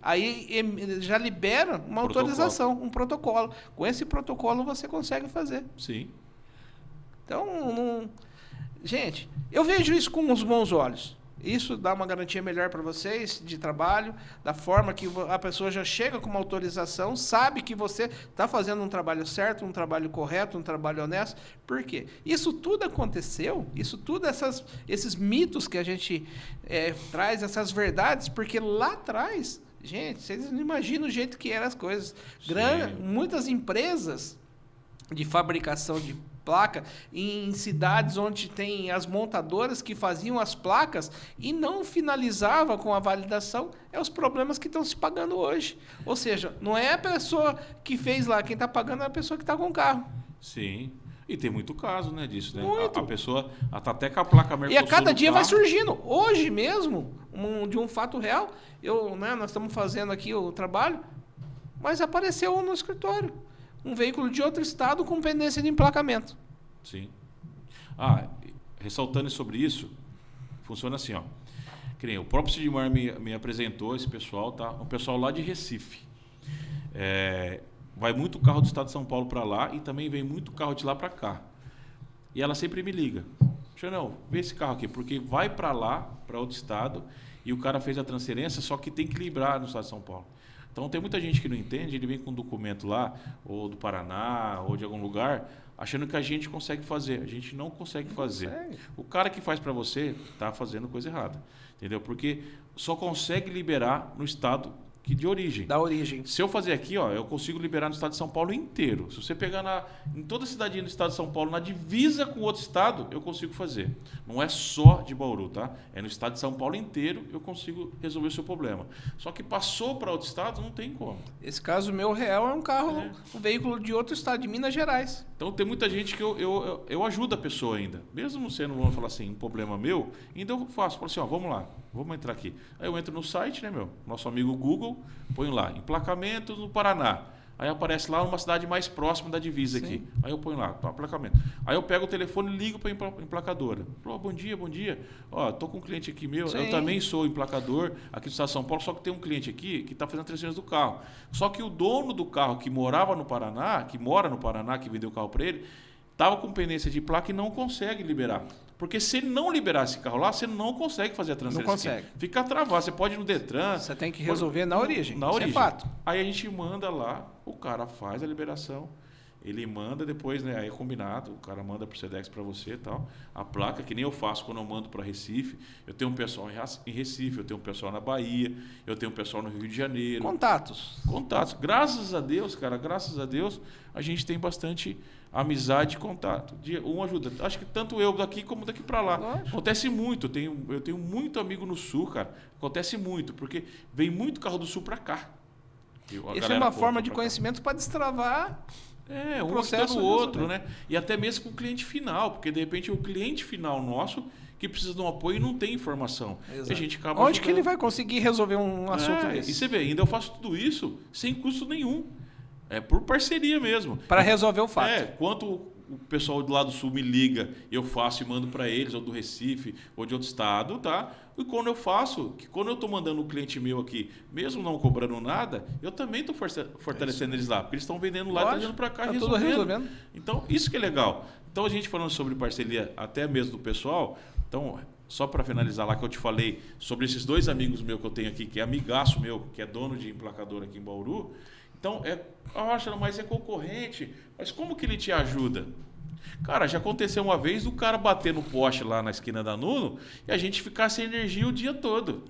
Aí ele já libera uma autorização, um protocolo. Com esse protocolo você consegue fazer. Sim. Então, gente, eu vejo isso com os bons olhos. Isso dá uma garantia melhor para vocês de trabalho, da forma que a pessoa já chega com uma autorização, sabe que você está fazendo um trabalho certo, um trabalho correto, um trabalho honesto. Por quê? Isso tudo aconteceu, esses mitos que a gente traz, essas verdades, porque lá atrás, gente, vocês não imaginam o jeito que eram as coisas. Muitas empresas de fabricação de placa em cidades onde tem as montadoras que faziam as placas e não finalizava com a validação, é os problemas que estão se pagando hoje. Ou seja, não é a pessoa que fez lá, quem está pagando é a pessoa que está com o carro. Sim. E tem muito caso, né, disso, né? Muito. A pessoa tá até com a placa Mercosul. E a cada dia carro. vai surgindo. Hoje mesmo, de um fato real, nós estamos fazendo aqui o trabalho, mas apareceu no escritório um veículo de outro estado com pendência de emplacamento. Sim. Ressaltando sobre isso, funciona assim, ó. Que nem o próprio Sidmar me apresentou esse pessoal, tá? Um pessoal lá de Recife. Vai muito carro do estado de São Paulo para lá e também vem muito carro de lá para cá. E ela sempre me liga. Xanão, vê esse carro aqui, porque vai para lá, para outro estado, e o cara fez a transferência, só que tem que librar no estado de São Paulo. Então tem muita gente que não entende, ele vem com um documento lá, ou do Paraná, ou de algum lugar, achando que a gente consegue fazer. A gente não consegue fazer. O cara que faz para você está fazendo coisa errada. Entendeu? Porque só consegue liberar no estado de origem. Da origem. Se eu fazer aqui, ó, eu consigo liberar no estado de São Paulo inteiro. Se você pegar em toda a cidadinha do estado de São Paulo, na divisa com outro estado, eu consigo fazer. Não é só de Bauru, tá? É no estado de São Paulo inteiro eu consigo resolver o seu problema. Só que passou para outro estado, não tem como. Esse caso meu real é um carro, um veículo de outro estado, de Minas Gerais. Então tem muita gente que eu ajudo a pessoa ainda. Mesmo sendo, vamos falar assim, um problema meu, ainda eu faço. Falo assim, ó, vamos lá, vamos entrar aqui. Aí eu entro no site, né, meu? Nosso amigo Google, ponho lá, emplacamento no Paraná. Aí aparece lá uma cidade mais próxima da divisa. Sim. Aqui. Aí eu ponho lá, emplacamento. Aí eu pego o telefone e ligo para a emplacadora. Falo, bom dia, bom dia. Ó, tô com um cliente aqui meu, Sim. Eu também sou emplacador aqui do estado de São Paulo, só que tem um cliente aqui que está fazendo transferência do carro. Só que o dono do carro que morava no Paraná, que mora no Paraná, que vendeu o carro para ele, estava com pendência de placa e não consegue liberar. Porque se ele não liberar esse carro lá, você não consegue fazer a transferência. Não consegue. Aqui. Fica travado. Você pode ir no Detran. Você tem que resolver na origem. Na origem. Isso é fato. Aí a gente manda lá, o cara faz a liberação. Ele manda depois, né? Aí é combinado, o cara manda pro Sedex para você e tal. A placa, que nem eu faço quando eu mando para Recife. Eu tenho um pessoal em Recife, eu tenho um pessoal na Bahia, eu tenho um pessoal no Rio de Janeiro. Contatos. Graças a Deus, cara, graças a Deus, a gente tem bastante amizade e contato. Um ajuda. Acho que tanto eu daqui como daqui para lá. Lógico. Acontece muito. Eu tenho muito amigo no Sul, cara. Acontece muito, porque vem muito carro do Sul para cá. Isso é uma forma de conhecimento para destravar. Um ajudando o outro, né? E até mesmo com o cliente final, porque de repente o cliente final nosso que precisa de um apoio e não tem informação. E a gente acaba Onde ajudando. Que ele vai conseguir resolver um assunto desse? E você vê, ainda eu faço tudo isso sem custo nenhum. É por parceria mesmo. Para resolver o fato. Quanto o pessoal do lado do Sul me liga, eu faço e mando para eles, ou do Recife, ou de outro estado, tá? E quando eu faço, que quando eu estou mandando um cliente meu aqui, mesmo não cobrando nada, eu também estou fortalecendo eles lá, porque eles estão vendendo lá e trazendo para cá e resolvendo. Então, isso que é legal. Então, a gente falando sobre parceria, até mesmo do pessoal, então, só para finalizar lá que eu te falei sobre esses dois amigos meus que eu tenho aqui, que é amigaço meu, que é dono de emplacador aqui em Bauru. Então, mas é concorrente. Mas como que ele te ajuda? Cara, já aconteceu uma vez o cara bater no poste lá na esquina da Nuno e a gente ficar sem energia o dia todo.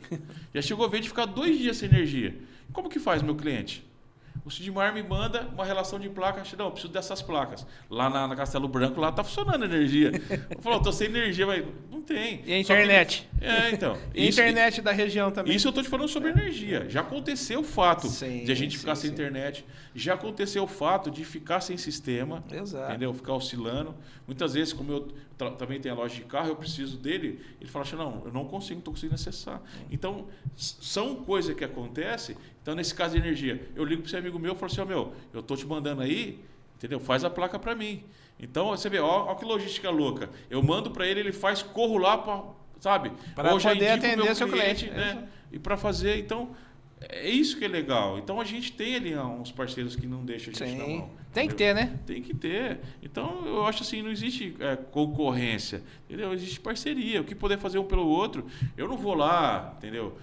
Já chegou a vez de ficar 2 dias sem energia. Como que faz, meu cliente? O Sidmar me manda uma relação de placa. Não, eu preciso dessas placas. Lá na Castelo Branco, lá tá funcionando a energia. Eu falo, tô sem energia, mas não tem. E a internet? Então. E a internet da região também. Isso eu tô te falando sobre energia. Já aconteceu o fato de a gente ficar sem internet. Já aconteceu o fato de ficar sem sistema. Exato. Entendeu? Ficar oscilando. Muitas vezes, como eu também tenho a loja de carro, eu preciso dele. Ele fala assim, não, eu não consigo, não estou conseguindo acessar. Então, são coisas que acontecem. Então, nesse caso de energia, eu ligo para esse amigo meu e falo assim, eu estou te mandando aí, entendeu? Faz a placa para mim. Então, você vê, ó que logística louca. Eu mando para ele, ele faz, corro lá, sabe? Para poder atender seu cliente. Né? E para fazer, então... É isso que é legal. Então a gente tem ali uns parceiros que não deixam a gente na mão. Tem que ter, né? Tem que ter. Então eu acho assim, não existe concorrência, entendeu? Existe parceria. O que poder fazer um pelo outro. Eu não vou lá, entendeu?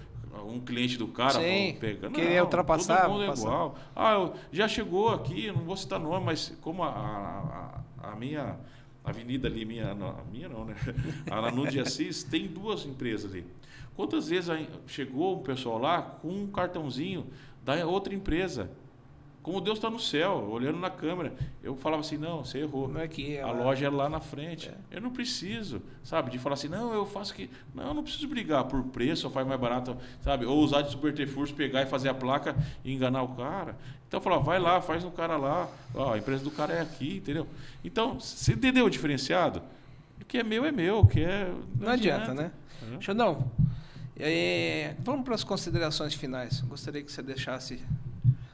Um cliente do cara vou pegar. Não, querer ultrapassar. Todo mundo é igual. Já chegou aqui, eu não vou citar nome, mas como a minha avenida ali, minha não, né? A Nuno de Assis tem 2 empresas ali. Quantas vezes chegou um pessoal lá com um cartãozinho da outra empresa? Como Deus está no céu, olhando na câmera. Eu falava assim, não, você errou. Não é que A loja é lá na frente. Eu não preciso, sabe, de falar assim, não, eu faço que... Não, eu não preciso brigar por preço, ou faz mais barato, sabe? Ou usar de subterfúgio, pegar e fazer a placa e enganar o cara. Então eu falava, vai lá, faz no cara lá. Ó, a empresa do cara é aqui, entendeu? Então, você entendeu o diferenciado? O que é meu, o que é... Não adianta, né? Xandão, vamos para as considerações finais. Gostaria que você deixasse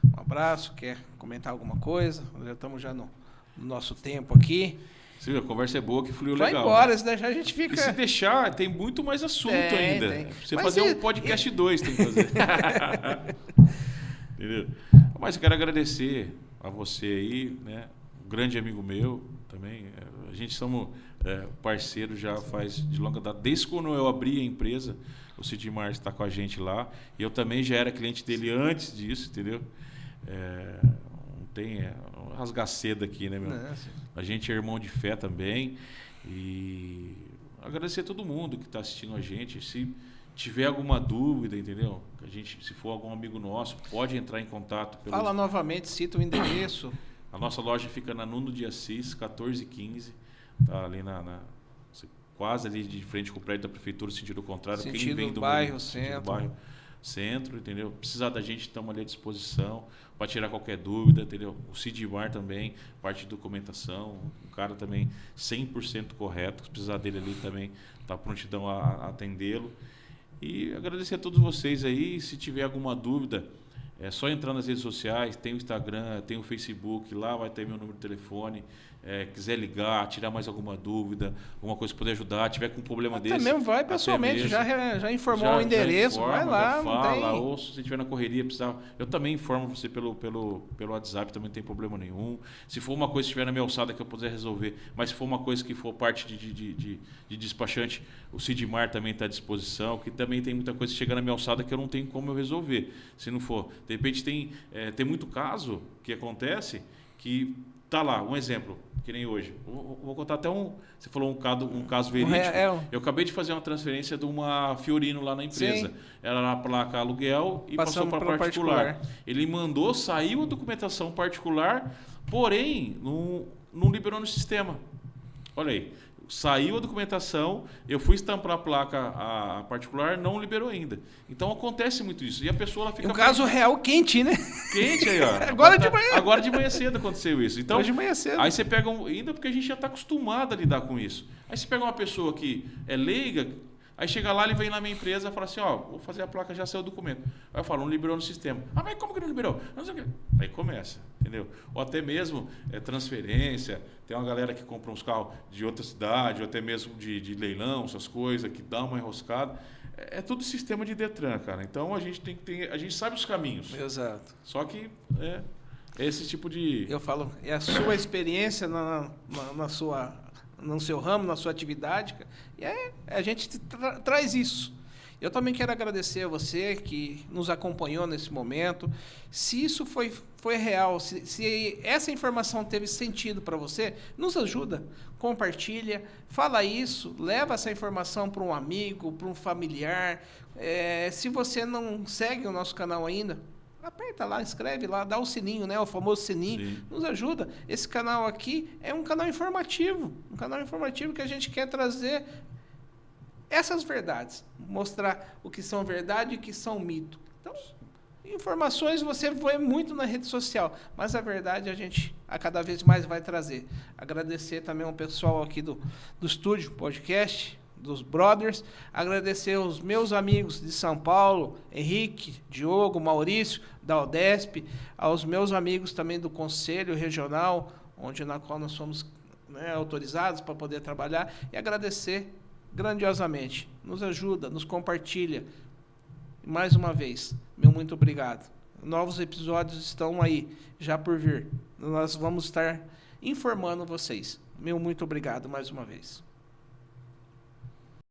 um abraço, quer comentar alguma coisa? Já estamos no nosso tempo aqui. Sim, a conversa é boa, que fluiu vai legal. Vai embora, né? se deixar a gente fica... E se deixar, tem muito mais assunto ainda. Tem. Você fazer um podcast 2 tem que fazer. Entendeu? Mas eu quero agradecer a você aí, né? Um grande amigo meu também. A gente somos parceiros já faz de longa data. Desde quando eu abri a empresa, o Sidmar está com a gente lá. E eu também já era cliente dele antes disso, entendeu? Não tem rasgar cedo aqui, né, meu? A gente é irmão de fé também. E agradecer a todo mundo que está assistindo a gente. Se tiver alguma dúvida, entendeu? Se for algum amigo nosso, pode entrar em contato. Fala novamente, cita o endereço. A nossa loja fica na Nuno de Assis, 1415. Tá ali quase ali de frente com o prédio da prefeitura, sentido contrário. Sentido quem vem do bairro, centro. Bairro centro, entendeu? Precisar da gente, estamos ali à disposição para tirar qualquer dúvida, entendeu? O Sidmar também, parte de documentação, um cara também 100% correto. Se precisar dele ali também, está prontidão a atendê-lo. E agradecer a todos vocês aí. Se tiver alguma dúvida, é só entrar nas redes sociais, tem o Instagram, tem o Facebook, lá vai ter meu número de telefone. Quiser ligar, tirar mais alguma dúvida, alguma coisa que puder ajudar, tiver com um problema desse. Mesmo vai pessoalmente, mesmo, já informou o endereço, vai lá. Fala, ou se você estiver na correria, precisar. Eu também informo você pelo WhatsApp, também não tem problema nenhum. Se for uma coisa que estiver na minha alçada que eu puder resolver, mas se for uma coisa que for parte de despachante, o Sidmar também está à disposição, que também tem muita coisa que chega na minha alçada que eu não tenho como eu resolver. Se não for. De repente tem muito caso que acontece que tá lá, um exemplo, que nem hoje. Vou contar até você falou um caso verídico. Eu acabei de fazer uma transferência de uma Fiorino lá na empresa. Sim. Era na placa aluguel e passou para particular. Ele mandou, saiu a documentação particular, porém não liberou no sistema. Olha aí. Saiu a documentação, eu fui estampar a placa a particular, não liberou ainda. Então acontece muito isso. E a pessoa ela fica... Um caso real quente, né? Quente aí, ó. Agora de manhã cedo aconteceu isso. Então, hoje de manhã cedo. Aí você pega ainda porque a gente já está acostumado a lidar com isso. Aí você pega uma pessoa que é leiga, aí chega lá, ele vem na minha empresa e fala assim, vou fazer a placa, já saiu o documento. Aí eu falo, não liberou no sistema. Mas como que não liberou? Não sei o quê. Aí começa, entendeu? Ou até mesmo transferência, tem uma galera que compra uns carros de outra cidade, ou até mesmo de leilão, essas coisas, que dá uma enroscada. É tudo sistema de Detran, cara. Então a gente tem que ter, a gente sabe os caminhos. Exato. Só que é esse tipo de... Eu falo, é a sua experiência no seu ramo, na sua atividade, e a gente traz isso. Eu também quero agradecer a você que nos acompanhou nesse momento. Se isso foi real, se essa informação teve sentido para você, nos ajuda, compartilha, fala isso, leva essa informação para um amigo, para um familiar. Se você não segue o nosso canal ainda, aperta lá, inscreve lá, dá o sininho, né? O famoso sininho. Sim. Nos ajuda. Esse canal aqui é um canal informativo. Um canal informativo que a gente quer trazer essas verdades. Mostrar o que são verdade e o que são mito. Então, informações você vê muito na rede social, mas a verdade a gente a cada vez mais vai trazer. Agradecer também ao pessoal aqui do Estúdio Podcast, dos Brothers, agradecer aos meus amigos de São Paulo, Henrique, Diogo, Maurício, da Odesp, aos meus amigos também do Conselho Regional, na qual nós somos autorizados para poder trabalhar, e agradecer grandiosamente. Nos ajuda, nos compartilha. Mais uma vez, meu muito obrigado. Novos episódios estão aí, já por vir. Nós vamos estar informando vocês. Meu muito obrigado mais uma vez.